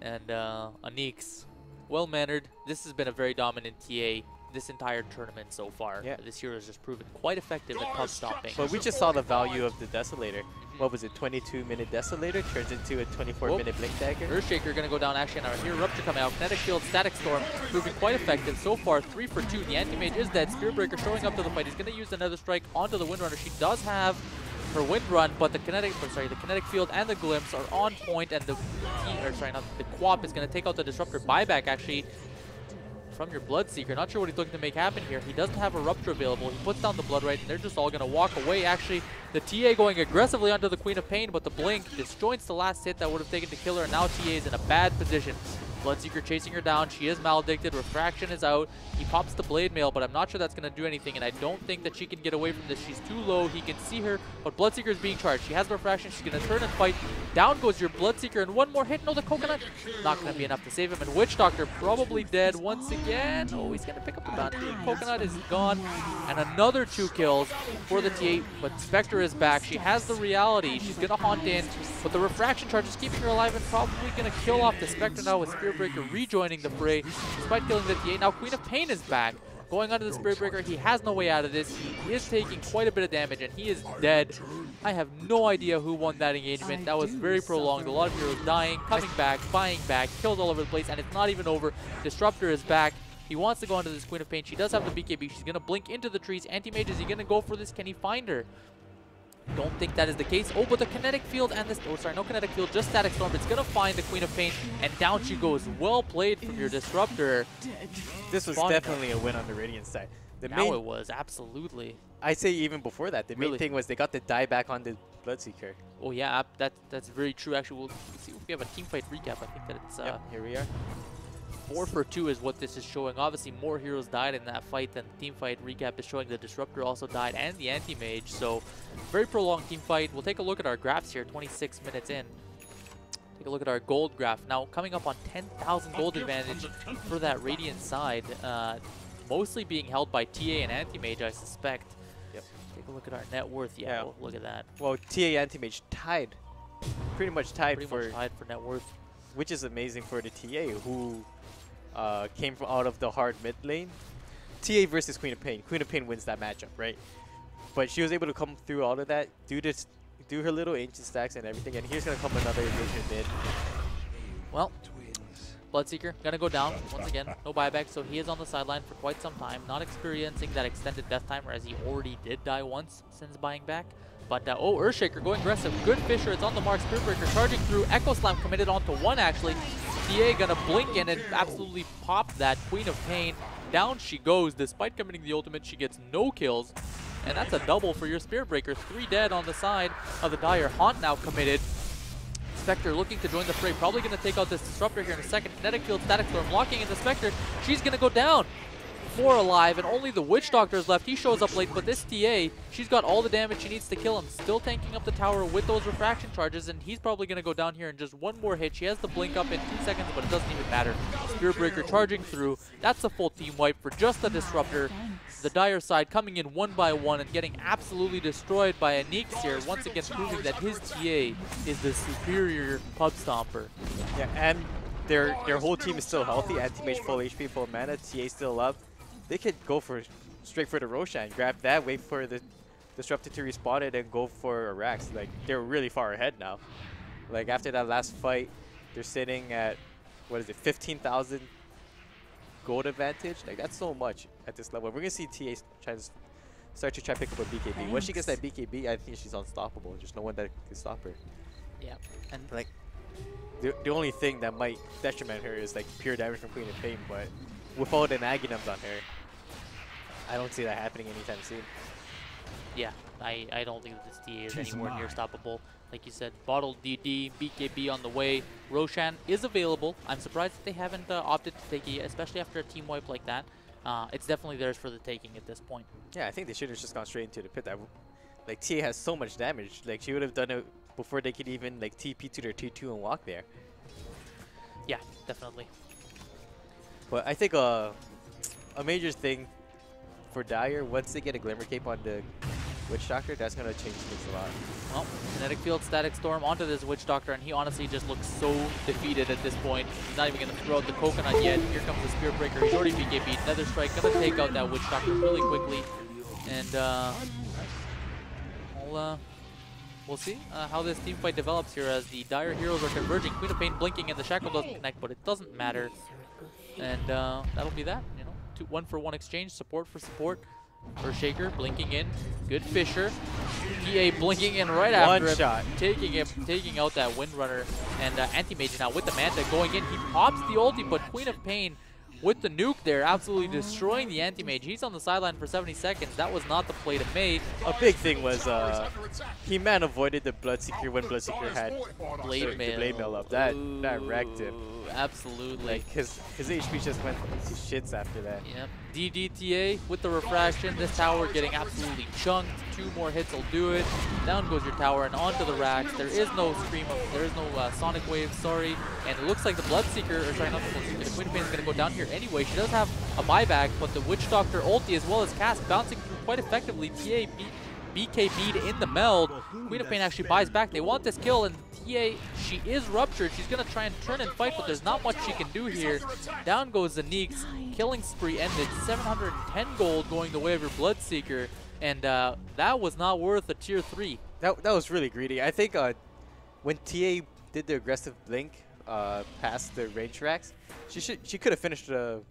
And Anix, well-mannered. This has been a very dominant TA this entire tournament so far. Yeah. This hero has just proven quite effective at pub stopping. But we just saw the value of the Desolator. What was it, 22-minute Desolator turns into a 24-minute Blink Dagger? Earthshaker going to go down actually on our here. Rupture coming out. Kinetic Field, Static Storm, proving quite effective. So far, 3 for 2. The Anti-Mage is dead. Spear Breaker showing up to the fight. He's going to use another strike onto the Windrunner. She does have her Wind Run, but the Kinetic Field and the Glimpse are on point, and the Quap is going to take out the Disruptor. Buyback actually from your Bloodseeker. Not sure what he's looking to make happen here. He doesn't have a Rupture available. He puts down the Blood Right, and they're just all going to walk away. Actually, the TA going aggressively onto the Queen of Pain, but the Blink disjoints the last hit that would have taken to kill her, and now TA is in a bad position. Bloodseeker chasing her down. She is maledicted. Refraction is out. He pops the Blade Mail, but I'm not sure that's going to do anything, and I don't think that she can get away from this. She's too low. He can see her, but Bloodseeker is being charged. She has the Refraction. She's going to turn and fight. Down goes your Bloodseeker, and one more hit. No, the Coconut. Not going to be enough to save him, and Witch Doctor probably dead once again. Oh, he's going to pick up the bounty. Coconut is gone, and another 2 kills for the TA, but Spectre is back. She has the Reality. She's going to haunt in, but the Refraction charge is keeping her alive and probably going to kill off the Spectre now with Spear Breaker rejoining the fray despite killing the TA. Now Queen of Pain is back. Going onto the Spirit Breaker, he has no way out of this. He is taking quite a bit of damage, and he is dead. I have no idea who won that engagement. That was very prolonged. A lot of heroes dying, coming back, buying back, kills all over the place, and it's not even over. Disruptor is back. He wants to go into this Queen of Pain. She does have the BKB. She's going to blink into the trees. Anti-Mage, is he going to go for this? Can he find her? Don't think that is the case. Oh, but the kinetic field and this, oh sorry, no kinetic field, just static storm. It's gonna find the Queen of Pain, and down she goes. Well played from your disruptor. This was definitely a win on the Radiant side. Now it was, absolutely. I'd say even before that, the main thing was they got the die back on the Bloodseeker. Oh yeah, that's very true. Actually, we'll see if we have a team fight recap. I think that it's here we are. 4 for 2 is what this is showing. Obviously, more heroes died in that fight than the team fight recap is showing. The Disruptor also died, and the Anti-Mage. So, very prolonged team fight. We'll take a look at our graphs here, 26 minutes in. Take a look at our gold graph. Now, coming up on 10,000 gold advantage for that Radiant side. Mostly being held by TA and Anti-Mage, I suspect. Yep. Take a look at our net worth. Yeah, oh, look at that. Well, TA Anti-Mage tied. Pretty much tied for net worth. Which is amazing for the TA, who came from out of the hard mid lane. TA versus Queen of Pain. Queen of Pain wins that matchup, right? But she was able to come through all of that, do her little ancient stacks and everything. And here's gonna come another vision mid. Well, Bloodseeker gonna go down once again. No buyback, so he is on the sideline for quite some time, not experiencing that extended death timer as he already did die once since buying back. But, oh, Earthshaker going aggressive. Good Fisher, it's on the mark. Spirit Breaker charging through. Echo Slam committed onto one, actually. TA gonna blink in and absolutely pop that Queen of Pain. Down she goes. Despite committing the ultimate, she gets no kills. And that's a double for your Spirit Breaker. 3 dead on the side of the Dire. Haunt now committed. Spectre looking to join the fray. Probably gonna take out this Disruptor here in a second. Kinetic Field, Static Storm locking in the Spectre. She's gonna go down. 4 alive, and only the Witch Doctor is left. He shows up late, but this TA, she's got all the damage she needs to kill him. Still tanking up the tower with those refraction charges, and he's probably going to go down here in just one more hit. She has the blink up in 2 seconds, but it doesn't even matter. Spirit Breaker charging through. That's a full team wipe for just the Disruptor. The Dire side coming in one by one and getting absolutely destroyed by a Neeks here, once again proving that his TA is the superior pub stomper. Yeah, and their whole team is still healthy. Anti-Mage full HP, full mana, TA still up. They could go straight for the Roshan, grab that, wait for the Disruptor to respawn it, and go for a Rax. Like, they're really far ahead now. Like, after that last fight, they're sitting at, what is it, 15,000 gold advantage? Like, that's so much at this level. We're going to see TA start to try to pick up a BKB. Once she gets that BKB, I think she's unstoppable. There's no one that can stop her. Yeah. And like, the only thing that might detriment her is, like, pure damage from Queen of Pain, but without an Aghanims on her, I don't see that happening anytime soon. Yeah, I don't think that this TA is anywhere near stoppable. Like you said, Bottled DD, BKB on the way. Roshan is available. I'm surprised that they haven't opted to take it, especially after a team wipe like that. It's definitely theirs for the taking at this point. Yeah, I think they should have just gone straight into the pit. Like, TA has so much damage. Like, she would have done it before they could even, like, TP to their T2 and walk there. Yeah, definitely. But I think a major thing for Dire, once they get a Glimmer Cape on the Witch Doctor, that's going to change things a lot. Well, Kinetic Field, Static Storm onto this Witch Doctor, and he honestly just looks so defeated at this point. He's not even going to throw out the Coconut yet. Here comes the Spirit Breaker. He's already BKB'd. Nether Strike going to take out that Witch Doctor really quickly. And we'll see how this team fight develops here as the Dire heroes are converging. Queen of Pain blinking, and the Shackle doesn't connect, but it doesn't matter. And that'll be that, you know, 1-for-1 exchange, support for support. Earthshaker blinking in, good Fisher. TA blinking in right after him, shot. taking out that Windrunner. And Anti-Mage now with the Manta going in. He pops the ulti, but Queen of Pain with the nuke there, absolutely destroying the Anti-Mage. He's on the sideline for 70 seconds. That was not the play to make. A big thing was He-Man avoided the Bloodseeker when Bloodseeker had Blade Mail up. That wrecked him. Absolutely. Like, his HP just went to shits after that. Yep. DDTA with the refraction. This tower getting absolutely chunked. 2 more hits will do it. Down goes your tower and onto the racks. There is no there is no Sonic Wave, sorry. And it looks like the Bloodseeker, or sorry, not the Bloodseeker, the Queen of Pain is going to go down here anyway. She does have a buyback, but the Witch Doctor ulti as well as Cast bouncing through quite effectively. TA BKB'd in the meld. Queen of Pain actually buys back. They want this kill, and TA, she is ruptured. She's going to try and turn and fight, but there's not much she can do here. Down goes the Neeks. Killing spree ended. 710 gold going the way of your Bloodseeker, and that was not worth a tier 3. That was really greedy. I think when TA did the aggressive blink past the range racks, she could have finished the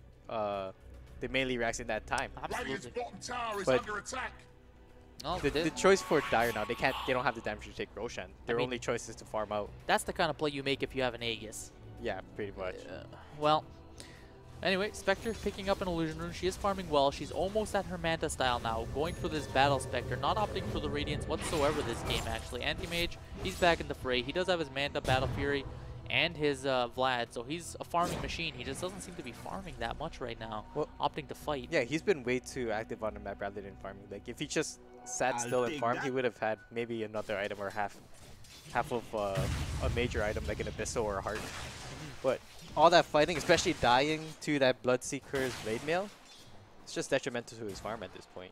the melee racks in that time. Absolutely. But No, the choice for Dire now, they don't have the damage to take Roshan. Their mean, only choice is to farm out. that's the kind of play you make if you have an Aegis. Yeah, pretty much. Well, anyway, Spectre picking up an Illusion Rune. She is farming well. She's almost at her Manta style now, going for this Battle Spectre, not opting for the Radiance whatsoever this game, actually. Anti-Mage, he's back in the fray. He does have his Manta, Battle Fury, and his Vlad, so he's a farming machine. He just doesn't seem to be farming that much right now, well, opting to fight. Yeah, he's been way too active on the map rather than farming. Like, if he just sat still and farmed, he would have had maybe another item or half of a major item like an Abyssal or a Heart. But all that fighting, especially dying to that Bloodseeker's Blade Mail, it's just detrimental to his farm at this point.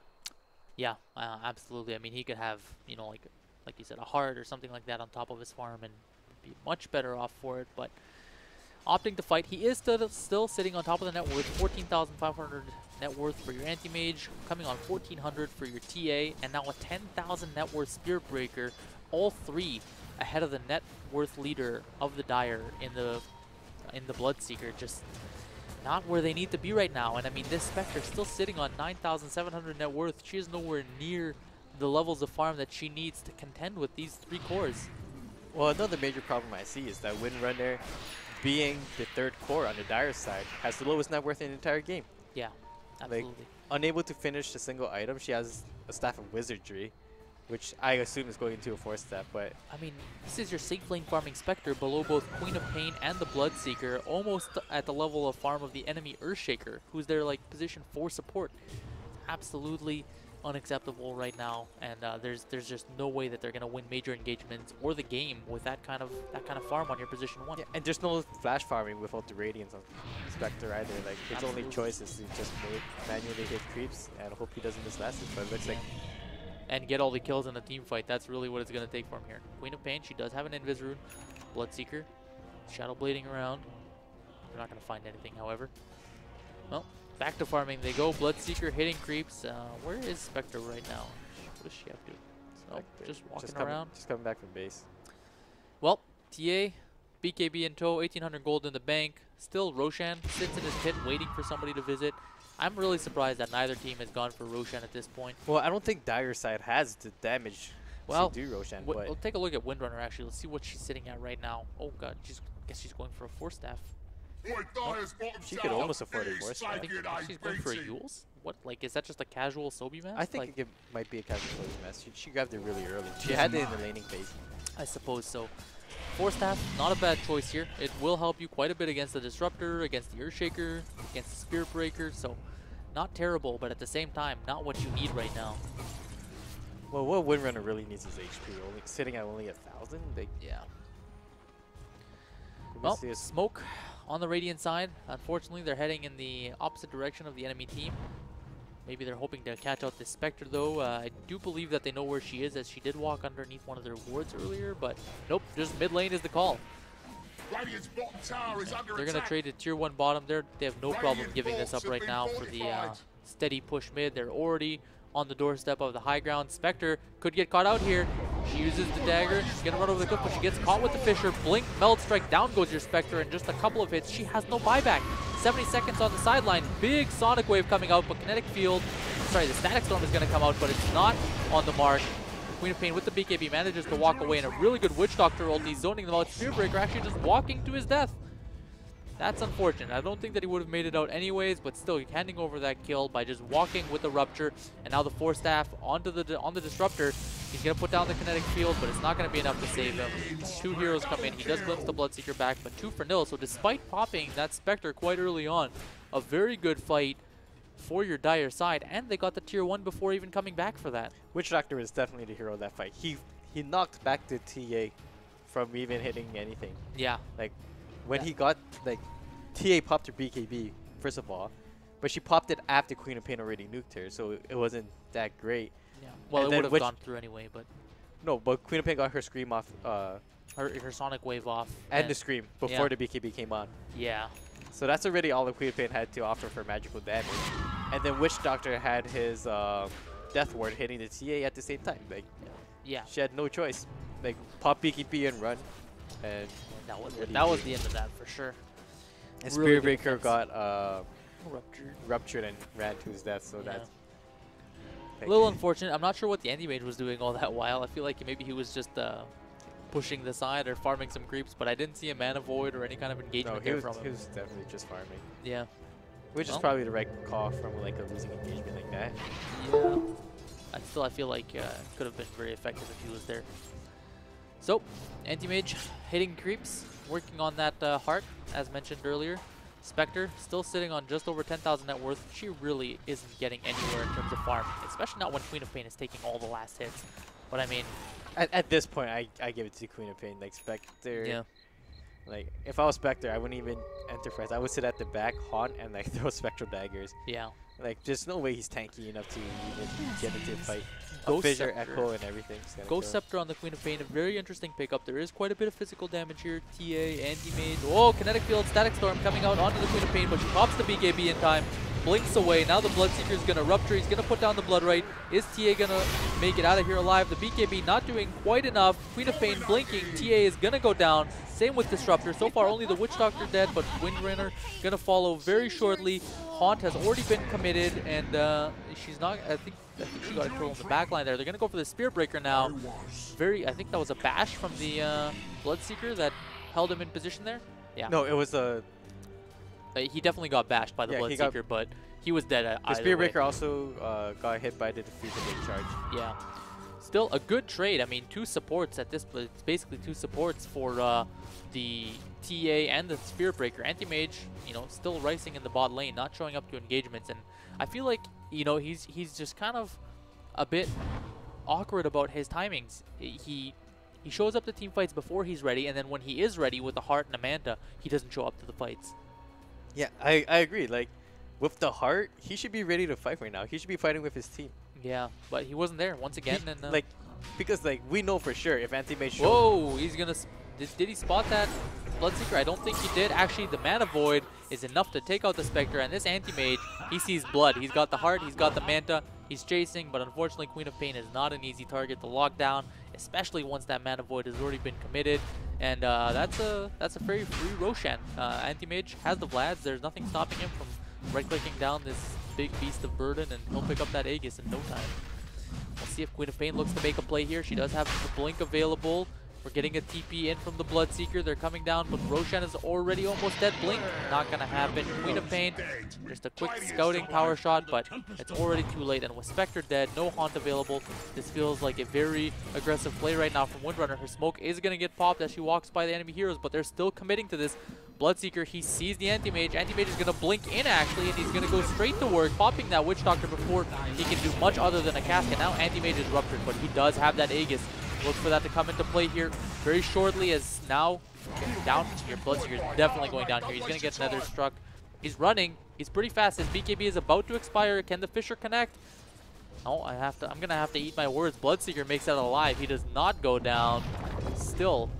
Yeah, absolutely. I mean, he could have, you know, like you said, a Heart or something like that on top of his farm and be much better off for it, but opting to fight. He is still sitting on top of the net worth, 14,500 net worth for your Anti-Mage, coming on 1,400 for your TA, and now a 10,000 net worth Spirit Breaker, all three ahead of the net worth leader of the Dire in the Bloodseeker. Just not where they need to be right now. And I mean, this Spectre still sitting on 9,700 net worth. She is nowhere near the levels of farm that she needs to contend with these three cores. Well, another major problem I see is that Windrunner, being the third core on the Dire side, has the lowest net worth in the entire game. Yeah, absolutely. Like, unable to finish a single item, she has a Staff of Wizardry, which I assume is going into a 4-step, but... I mean, this is your safe lane farming Spectre below both Queen of Pain and the Bloodseeker, almost at the level of farm of the enemy Earthshaker, who's their, like, position 4 support. Absolutely unacceptable right now, and there's just no way that they're gonna win major engagements or the game with that kind of farm on your position 1. Yeah, and there's no flash farming without the Radiance on Spectre either. Like, his only choice is to just manually hit creeps and hope he doesn't miss last hit, but it looks like... And get all the kills in a team fight. That's really what it's gonna take from here. Queen of Pain, she does have an Invis Rune. Bloodseeker, Shadow Blading around. They're not gonna find anything, however. Well, back to farming they go. Bloodseeker hitting creeps. Where is Spectre right now? What does she have to do? Oh, just walking around. Just coming back from base. Well, TA, BKB in tow, 1,800 gold in the bank. Still, Roshan sits in his pit waiting for somebody to visit. I'm really surprised that neither team has gone for Roshan at this point. Well, I don't think Dire side has the damage to do Roshan. But we'll take a look at Windrunner, actually. Let's see what she's sitting at right now. Oh, God. I guess she's going for a 4-staff. She could almost afford a 4-staff. I think she's going for a Yules? What, like, is that just a casual Sobi mask? I think it might be a casual Sobi mask. She grabbed it really early. She had it in the laning phase. I suppose so. 4-staff, not a bad choice here. It will help you quite a bit against the Disruptor, against the Earthshaker, against the Spirit Breaker, so not terrible, but at the same time, not what you need right now. Well, what Windrunner really needs is HP. Only sitting at only 1,000. Yeah. Well, smoke on the Radiant side. Unfortunately, they're heading in the opposite direction of the enemy team. Maybe they're hoping to catch out this Spectre, though. I do believe that they know where she is, as she did walk underneath one of their wards earlier, but nope, just mid lane is the call. They're going to trade to tier 1 bottom there. They have no problem giving this up right now for the steady push mid. They're already on the doorstep of the high ground. Spectre could get caught out here. She uses the dagger. She's going to run over the cliff, but she gets caught with the Fisher. Blink, Meld Strike, down goes your Spectre in just a couple of hits. She has no buyback. 70 seconds on the sideline. Big Sonic Wave coming out, but Kinetic Field, sorry, the Static Storm is going to come out, but it's not on the mark. Queen of Pain with the BKB manages to walk away, and a really good Witch Doctor ulti zoning them out. Spirit Breaker actually just walking to his death. That's unfortunate. I don't think that he would have made it out anyways, but still handing over that kill by just walking with the Rupture. And now the 4-staff on the Disruptor. He's going to put down the Kinetic Field, but it's not going to be enough to save him. 2 heroes come in. He does glimpse the Bloodseeker back, but 2 for nil. So despite popping that Spectre quite early on, a very good fight for your Dire side, and they got the tier 1 before even coming back for that. Witch Doctor is definitely the hero of that fight. He knocked back the TA from even hitting anything. Yeah. Like, when he got, like, TA popped her BKB, first of all, but she popped it after Queen of Pain already nuked her, so it wasn't that great. Yeah. Well, and it would have gone through anyway, but... No, but Queen of Pain got her Scream off, her Sonic Wave off. and the Scream before the BKB came on. Yeah. So that's already all the Queen of Pain had to offer for magical damage. And then Witch Doctor had his Death Ward hitting the TA at the same time. Like, yeah. she had no choice. Like, pop BKB and run. And that was the end of that for sure. And Spirit Breaker got ruptured and ran to his death. So Yeah. that's A little unfortunate. I'm not sure what the anti-mage was doing all that while. I feel like maybe he was just pushing the side or farming some creeps, but I didn't see a mana void or any kind of engagement there from him. He was definitely just farming. Yeah. Which is probably the right call from like a losing engagement like that. Yeah. I feel like it could have been very effective if he was there. So, anti-mage hitting creeps, working on that heart, as mentioned earlier. Spectre still sitting on just over 10,000 net worth. She really isn't getting anywhere in terms of farm, especially not when Queen of Pain is taking all the last hits. But I mean, at this point, I give it to Queen of Pain. Like Spectre. Yeah. Like if I was Spectre, I wouldn't even enter first. I would sit at the back, haunt, and like throw spectral daggers. Yeah. Like there's no way he's tanky enough to even get into a fight. Ghost Fissure, Scepter. Echo, and everything. Ghost Scepter on the Queen of Pain, a very interesting pickup. There is quite a bit of physical damage here. TA, anti-mage. Oh, Kinetic Field, Static Storm coming out onto the Queen of Pain, but she pops the BKB in time. Blinks away. Now the Bloodseeker is going to rupture. He's going to put down the Blood Right. Is TA going to make it out of here alive? The BKB not doing quite enough. Queen of Pain blinking. TA is going to go down. Same with Disruptor. So far only the Witch Doctor dead, but Windrunner going to follow very shortly. Haunt has already been committed, and she's not, I think she got a kill on the back line there. They're going to go for the Spear Breaker now. I think that was a bash from the Bloodseeker that held him in position there. Yeah. No, it was a... he definitely got bashed by the Bloodseeker, but he was dead the Spear Breaker also got hit by the Diffusion Big Charge. Yeah. Still a good trade. I mean, two supports at this, it's basically two supports for the TA and the Spear Breaker. Anti-Mage, you know, still racing in the bot lane, not showing up to engagements, and I feel like, you know, he's just kind of a bit awkward about his timings. He shows up to team fights before he's ready, and then when he is ready with the Heart and a Manta, he doesn't show up to the fights. Yeah, I agree. Like, with the Heart, he should be ready to fight right now. He should be fighting with his team. Yeah, but he wasn't there once again. And like, because like we know for sure if Anti-Mage shows... Whoa, he's gonna... Did he spot that Bloodseeker? I don't think he did. Actually, the Mana Void is enough to take out the Spectre, and this Anti-Mage, he sees blood. He's got the Heart, he's got the Manta, he's chasing, but unfortunately Queen of Pain is not an easy target to lock down, especially once that Mana Void has already been committed. And that's a very free Roshan. Anti-Mage has the Vlads. There's nothing stopping him from right-clicking down this big beast of burden, and he'll pick up that Aegis in no time. We'll see if Queen of Pain looks to make a play here. She does have the Blink available. We're getting a TP in from the Bloodseeker. They're coming down, but Roshan is already almost dead. Blink, not going to happen. Queen of Pain, just a quick scouting power shot, but it's already too late. And with Spectre dead, no Haunt available, this feels like a very aggressive play right now from Windrunner. Her smoke is going to get popped as she walks by the enemy heroes, but they're still committing to this. Bloodseeker, he sees the Anti-Mage. Anti-Mage is going to blink in, actually, and he's going to go straight to work, popping that Witch Doctor before he can do much other than a cast. And now Anti-Mage is ruptured, but he does have that Aegis. Look for that to come into play here very shortly, as now down here. Bloodseeker is definitely going down here. He's going to get another struck. He's running. He's pretty fast. His BKB is about to expire. Can the Fissure connect? Oh, I'm going to have to eat my words. Bloodseeker makes that alive. He does not go down. Still,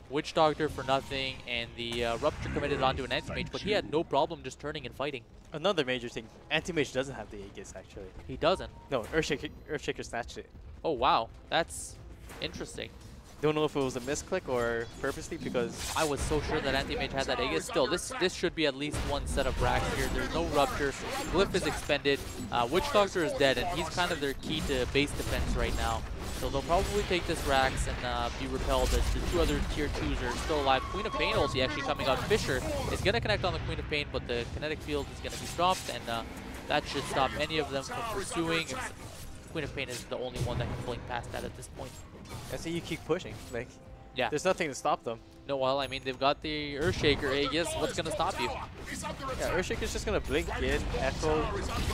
Witch Doctor for nothing, and the Rupture committed onto an Anti-Mage, but he had no problem just turning and fighting. Another major thing, Anti-Mage doesn't have the Aegis, actually. He doesn't? No, Earthshaker snatched it. Oh, wow. That's interesting. Don't know if it was a misclick or purposely, because I was so sure that Anti-Mage had that Aegis. Still, this should be at least one set of racks here. There's no Rupture. Glyph is expended. Witch Doctor is dead, and he's kind of their key to base defense right now. So they'll probably take this racks and be repelled, as the two other tier 2s are still alive. Queen of Pain ulti actually coming out. Fissure is going to connect on the Queen of Pain, but the kinetic field is going to be stopped, and that should stop any of them from pursuing. Queen of Pain is the only one that can blink past that at this point. I say you keep pushing. Like, yeah, there's nothing to stop them. No, well, I mean, they've got the Earthshaker Aegis. What's going to stop you? Yeah, Earthshaker's just going to blink in, Echo,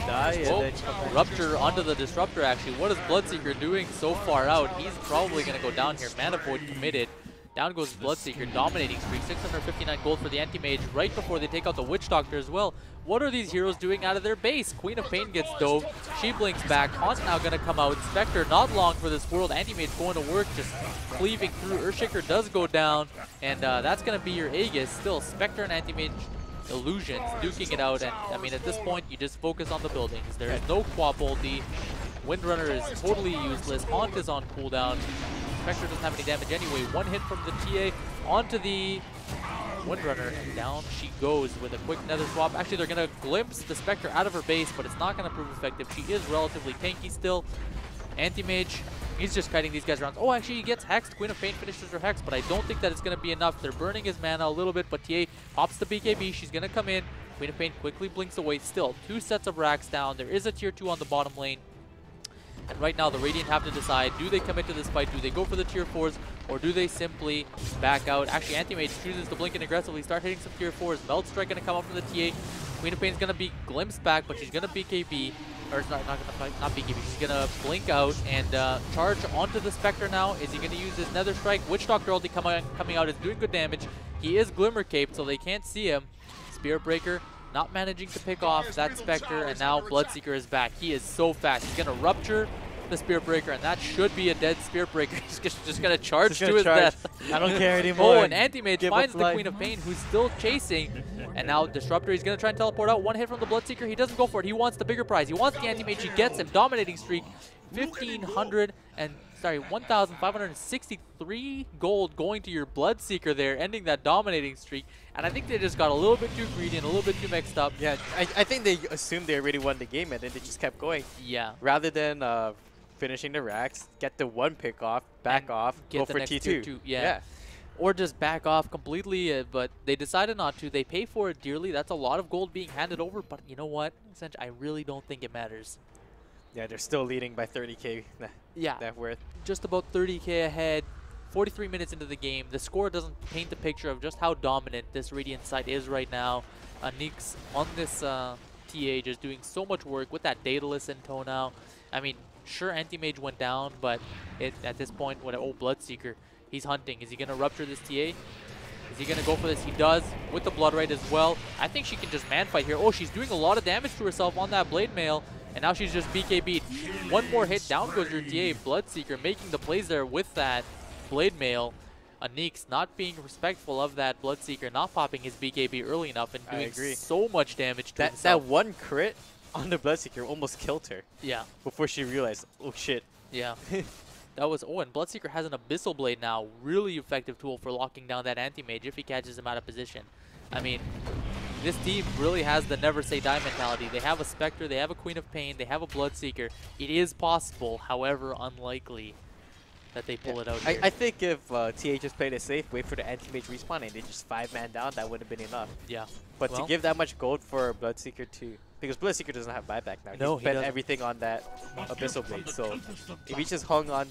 die, and then come back. Rupture onto the Disruptor, actually. What is Bloodseeker doing so far out? He's probably going to go down here. Mana Void committed. Down goes Bloodseeker, dominating streak. 659 gold for the Anti-Mage right before they take out the Witch Doctor as well. What are these heroes doing out of their base? Queen of Pain gets dove. She blinks back. Haunt's now going to come out. Spectre not long for this world. Anti-Mage going to work, just cleaving through. Earthshaker does go down, and that's going to be your Aegis. Still, Spectre and Anti-Mage illusions duking it out, and I mean, at this point, you just focus on the buildings. There's no Quap ulti. Windrunner is totally useless. Haunt is on cooldown. Spectre doesn't have any damage anyway. One hit from the TA onto the Windrunner, and down she goes with a quick nether swap. Actually, they're going to glimpse the Spectre out of her base, but it's not going to prove effective. She is relatively tanky still. Anti-Mage, he's just kiting these guys around. Oh, actually, he gets hexed. Queen of Pain finishes her hex, but I don't think that it's going to be enough. They're burning his mana a little bit, but TA pops the BKB. She's going to come in. Queen of Pain quickly blinks away. Still, 2 sets of racks down. There is a tier 2 on the bottom lane. And right now, the Radiant have to decide, do they commit to this fight? Do they go for the tier 4s, or do they simply back out? Actually, Anti-Mage chooses to blink in aggressively, start hitting some tier 4s. Meld Strike going to come up from the TA. Queen of Pain's going to be glimpsed back, but she's going to BKB. Or it's not BKB, she's going to blink out and charge onto the Spectre now. Is he going to use his Nether Strike? Witch Doctor ulti coming out is doing good damage. He is Glimmer Caped, so they can't see him. Spirit Breaker not managing to pick off that Spectre, and now Bloodseeker is back. He is so fast. He's going to rupture the Spirit Breaker, and that should be a dead Spirit Breaker. He's just going to charge to his death. I don't care anymore. Oh, and Anti-Mage finds the Queen of Pain, who's still chasing. And now Disruptor, he's going to try and teleport out. One hit from the Bloodseeker. He doesn't go for it. He wants the bigger prize. He wants the Anti-Mage. He gets him. Dominating streak. 1,563 gold going to your Bloodseeker there, ending that dominating streak. And I think they just got a little bit too greedy and a little bit too mixed up. Yeah, I think they assumed they already won the game, and then they just kept going. Yeah. Rather than finishing the racks, get the 1 pick off, back off, go for T2. Yeah. Or just back off completely, but they decided not to. They pay for it dearly. That's a lot of gold being handed over, but you know what? Essentially, I really don't think it matters. Yeah, they're still leading by 30k net worth. Just about 30k ahead. 43 minutes into the game. The score doesn't paint the picture of just how dominant this Radiant side is right now. Nyx on this TA just doing so much work with that Daedalus in tow now. I mean, sure, Anti-Mage went down, but at this point, Bloodseeker, he's hunting. Is he going to rupture this TA? Is he going to go for this? He does, with the Blood Right as well. I think she can just man fight here. Oh, she's doing a lot of damage to herself on that Blade Mail. And now she's just BKB'd. One more hit, down goes your TA. Bloodseeker making the plays there with that Blade Mail. Nyx not being respectful of that Bloodseeker, not popping his BKB early enough and doing so much damage to himself. That 1 crit on the Bloodseeker almost killed her. Yeah. Before she realized, oh shit. Yeah. That was, and Bloodseeker has an Abyssal Blade now. Really effective tool for locking down that Anti-Mage if he catches him out of position. I mean, this team really has the never say die mentality. They have a Spectre, they have a Queen of Pain, they have a Bloodseeker. It is possible, however unlikely, that they pull it out here. I think if TA just played it safe, wait for the Anti-Mage respawn and they just 5-man down, that would have been enough. Yeah. But to give that much gold for Bloodseeker too, because Bloodseeker doesn't have buyback now. No, he spent everything on that Abyssal Blade. So if he just hung on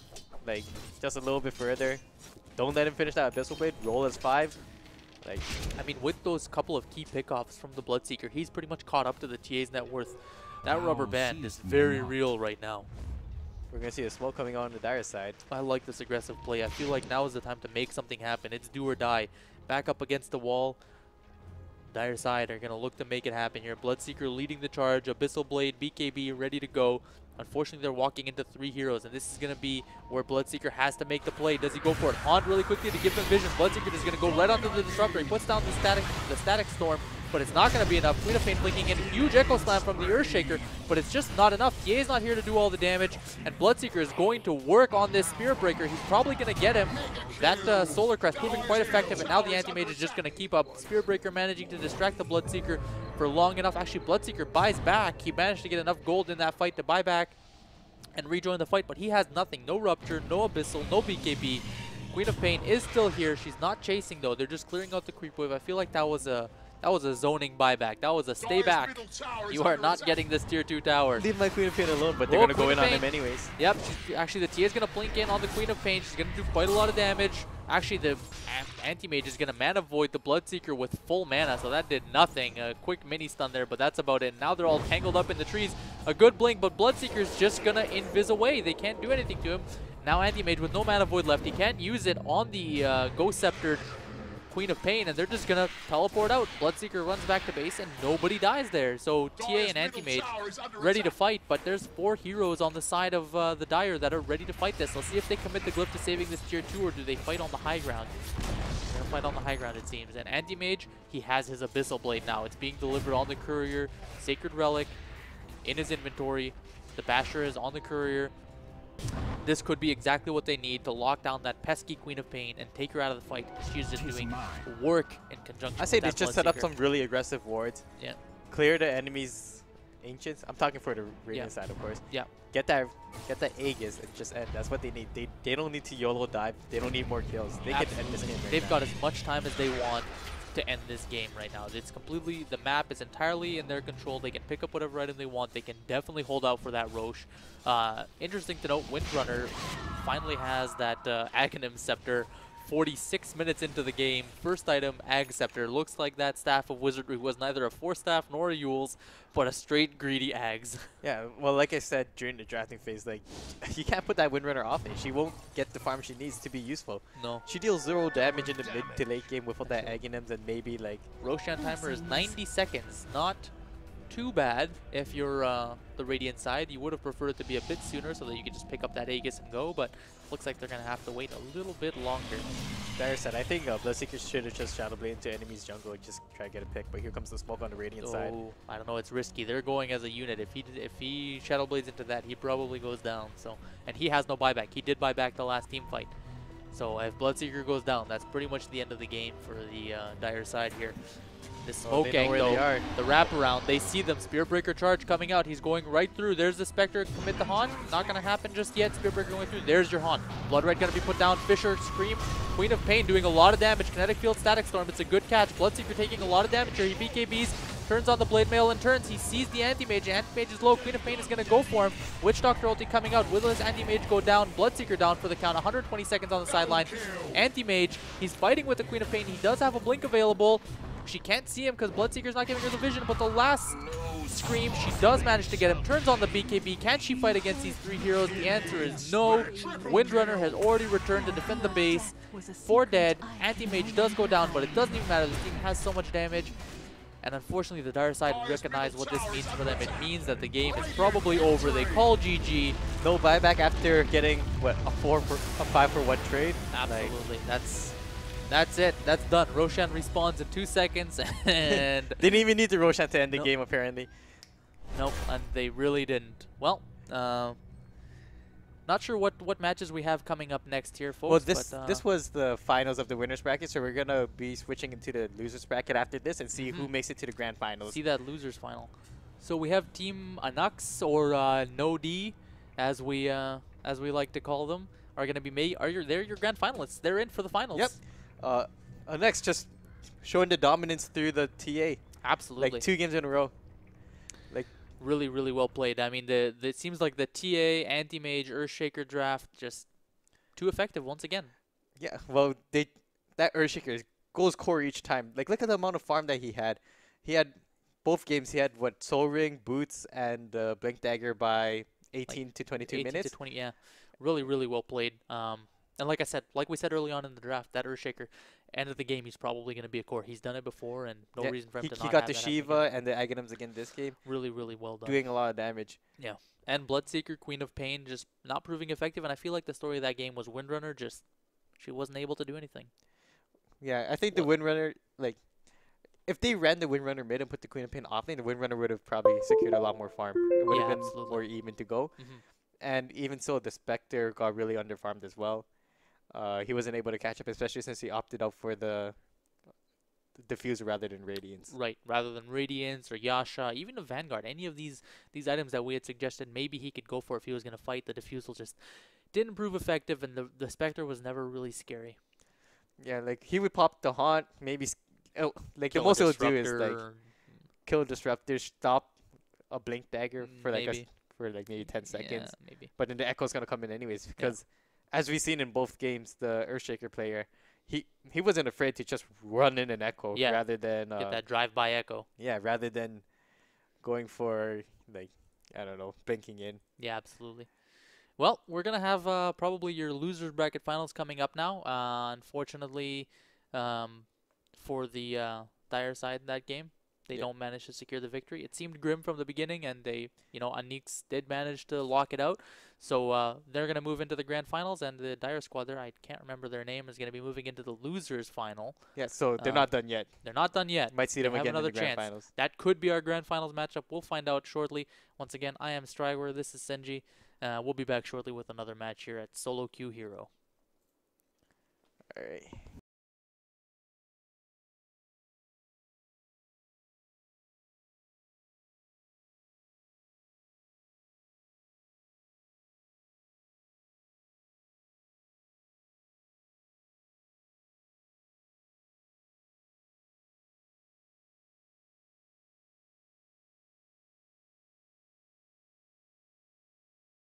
like just a little bit further, don't let him finish that Abyssal Blade, roll as 5. Like, I mean, with those couple of key pickoffs from the Bloodseeker, he's pretty much caught up to the TA's net worth. That rubber band is very real right now. We're going to see the smoke coming on the Dire side. I like this aggressive play. I feel like now is the time to make something happen. It's do or die. Back up against the wall. Dire side are going to look to make it happen here. Bloodseeker leading the charge. Abyssal Blade, BKB ready to go. Unfortunately, they're walking into 3 heroes, and this is going to be where Bloodseeker has to make the play. Does he go for it? Haunt really quickly to give them vision. Bloodseeker is going to go right onto the Disruptor. He puts down the static Storm, but it's not going to be enough. Queen of Pain blinking in. Huge Echo Slam from the Earthshaker, but it's just not enough. TA is not here to do all the damage, and Bloodseeker is going to work on this Spirit Breaker. He's probably going to get him. That Solar Crest proving quite effective, and now the Anti-Mage is just going to keep up. Spirit Breaker managing to distract the Bloodseeker for long enough. Actually, Bloodseeker buys back. He managed to get enough gold in that fight to buy back and rejoin the fight, but he has nothing. No Rupture, no Abyssal, no BKB. Queen of Pain is still here. She's not chasing though. They're just clearing out the creep wave. I feel like that was a zoning buyback. That was a stay back. You are not getting this tier 2 tower. Leave my Queen of Pain alone, but they're going to go in on him anyways. Yep. Actually, the TA is going to blink in on the Queen of Pain. She's going to do quite a lot of damage. Actually, the Anti-Mage is going to mana void the Bloodseeker with full mana, so that did nothing. A quick mini stun there, but that's about it. Now they're all tangled up in the trees. A good blink, but Bloodseeker's just going to invis away. They can't do anything to him. Now Anti-Mage with no mana void left. He can't use it on the Ghost Scepter Queen of Pain, and they're just going to teleport out. Bloodseeker runs back to base, and nobody dies there. So TA and Anti-Mage ready to fight, but there's 4 heroes on the side of the Dire that are ready to fight this. Let's see if they commit the glyph to saving this tier 2, or do they fight on the high ground? They're going to fight on the high ground, it seems. And Anti-Mage, he has his Abyssal Blade now. It's being delivered on the Courier. Sacred Relic in his inventory. The Basher is on the Courier. this could be exactly what they need to lock down that pesky Queen of Pain and take her out of the fight. She's just doing work in conjunction I say with they that just set up Bloodseeker. some really aggressive wards. Yeah. Clear the enemy's Ancients. I'm talking for the Radiant Yeah. side, of course. Yeah. Get that Aegis and just end. That's what they need. They don't need to YOLO dive. They don't need more kills. They can end this game right They've now. got as much time as they want to end this game right now. It's completely, the map is entirely in their control. They can pick up whatever item they want. They can definitely hold out for that Roche. Interesting to note, Windrunner finally has that Aghanim Scepter 46 minutes into the game. First item, Ag Scepter. Looks like that Staff of Wizardry was neither a Force Staff nor a Yule's, but a straight greedy Ags. Yeah, well, like I said during the drafting phase, like, you can't put that Windrunner off it. She won't get the farm she needs to be useful. No. She deals 0 damage in the mid to late game without that Aghanims and maybe like... Roshan timer is 90 seconds. Not too bad if you're the Radiant side. You would have preferred it to be a bit sooner so that you could just pick up that Aegis and go, but looks like they're going to have to wait a little bit longer. Dire said, I think Bloodseeker should have just Shadow Blade into enemy's jungle and just try to get a pick, but here comes the smoke on the Radiant side. I don't know, it's risky. They're going as a unit. If he Shadow Blades into that, he probably goes down. So, and he has no buyback. He did buy back the last team fight. So if Bloodseeker goes down, that's pretty much the end of the game for the Dire side here. The smoke gang, though, the wraparound, they see them. Spearbreaker charge coming out. He's going right through. There's the Spectre. Commit the Haunt. Not going to happen just yet. Spearbreaker going through. There's your Haunt. Blood Red going to be put down. Fisher, Scream. Queen of Pain doing a lot of damage. Kinetic Field, Static Storm. It's a good catch. Bloodseeker taking a lot of damage here. He BKBs. Turns on the Blade Mail and turns. He sees the Anti-Mage. Anti-Mage is low. Queen of Pain is going to go for him. Witch Doctor ulti coming out. Will his Anti-Mage go down? Bloodseeker down for the count. 120 seconds on the sideline. Anti-Mage. He's fighting with the Queen of Pain. He does have a blink available. She can't see him because Bloodseeker's not giving her the vision, but the last Scream, she does manage to get him. Turns on the BKB. Can she fight against these three heroes? The answer is no. Windrunner has already returned to defend the base. 4 dead. Anti-Mage does go down, but it doesn't even matter. This team has so much damage. And unfortunately, the Dire side recognize what this means for them. It means that the game is probably over. They call GG. No buyback after getting, what, a 5 for 1 trade? Absolutely. That's it. That's done. Roshan respawns in 2 seconds, and they didn't even need the Roshan to end the game, apparently. Nope, and they really didn't. Well, not sure what matches we have coming up next here, folks. Well, this was the finals of the winners bracket, so we're gonna be switching into the losers bracket after this and see who makes it to the grand finals. See that losers final. So we have Team Anux or No D, as we like to call them, are gonna be they're your grand finalists. They're in for the finals. Yep. Next, just showing the dominance through the TA. Absolutely. Like 2 games in a row. Like really, really well played. I mean, it seems like the TA, Anti-Mage, Earthshaker draft just too effective once again. Yeah. Well, that Earthshaker goes core each time. Like, look at the amount of farm that he had. He had both games. He had what, Soul Ring, Boots, and Blink Dagger by 18 to 22 minutes. 18 to 20. Yeah. Really, really well played. And like we said early on in the draft, that Earthshaker, end of the game, he's probably going to be a core. He's done it before, and no reason for him to not have that. He got the Shiva and the Aghanims again this game. Really, really well done. Doing a lot of damage. Yeah. And Bloodseeker, Queen of Pain, just not proving effective. And I feel like the story of that game was Windrunner she wasn't able to do anything. Yeah, I think the Windrunner, like, if they ran the Windrunner mid and put the Queen of Pain off lane, the Windrunner would have probably secured a lot more farm. It would have been more even to go. And even so, the Spectre got really underfarmed as well. He wasn't able to catch up, especially since he opted out for the Diffuser rather than Radiance. Right, rather than Radiance or Yasha, even a Vanguard. Any of these items that we had suggested, maybe he could go for if he was going to fight. The Diffusal just didn't prove effective, and the Spectre was never really scary. Yeah, like, he would pop the Haunt, maybe, like, the most it would do is, like, kill a Disruptor, stop a Blink Dagger for, like, maybe 10 seconds. Yeah, maybe. But then the Echo's going to come in anyways, because... As we've seen in both games, the Earthshaker player, he wasn't afraid to just run in an Echo rather than... get that drive-by Echo. Yeah, rather than going for, like, I don't know, blinking in. Yeah, absolutely. Well, we're going to have probably your losers bracket finals coming up now. Unfortunately, for the Dire side in that game, they don't manage to secure the victory. It seemed grim from the beginning, and Anix did manage to lock it out. So they're going to move into the grand finals, and the Dire squad there, I can't remember their name, is going to be moving into the losers final. Yeah, so they're not done yet. They're not done yet. Might see them again in the grand finals. That could be our grand finals matchup. We'll find out shortly. Once again, I am Striver. This is Senji. We'll be back shortly with another match here at Solo Q Hero. All right.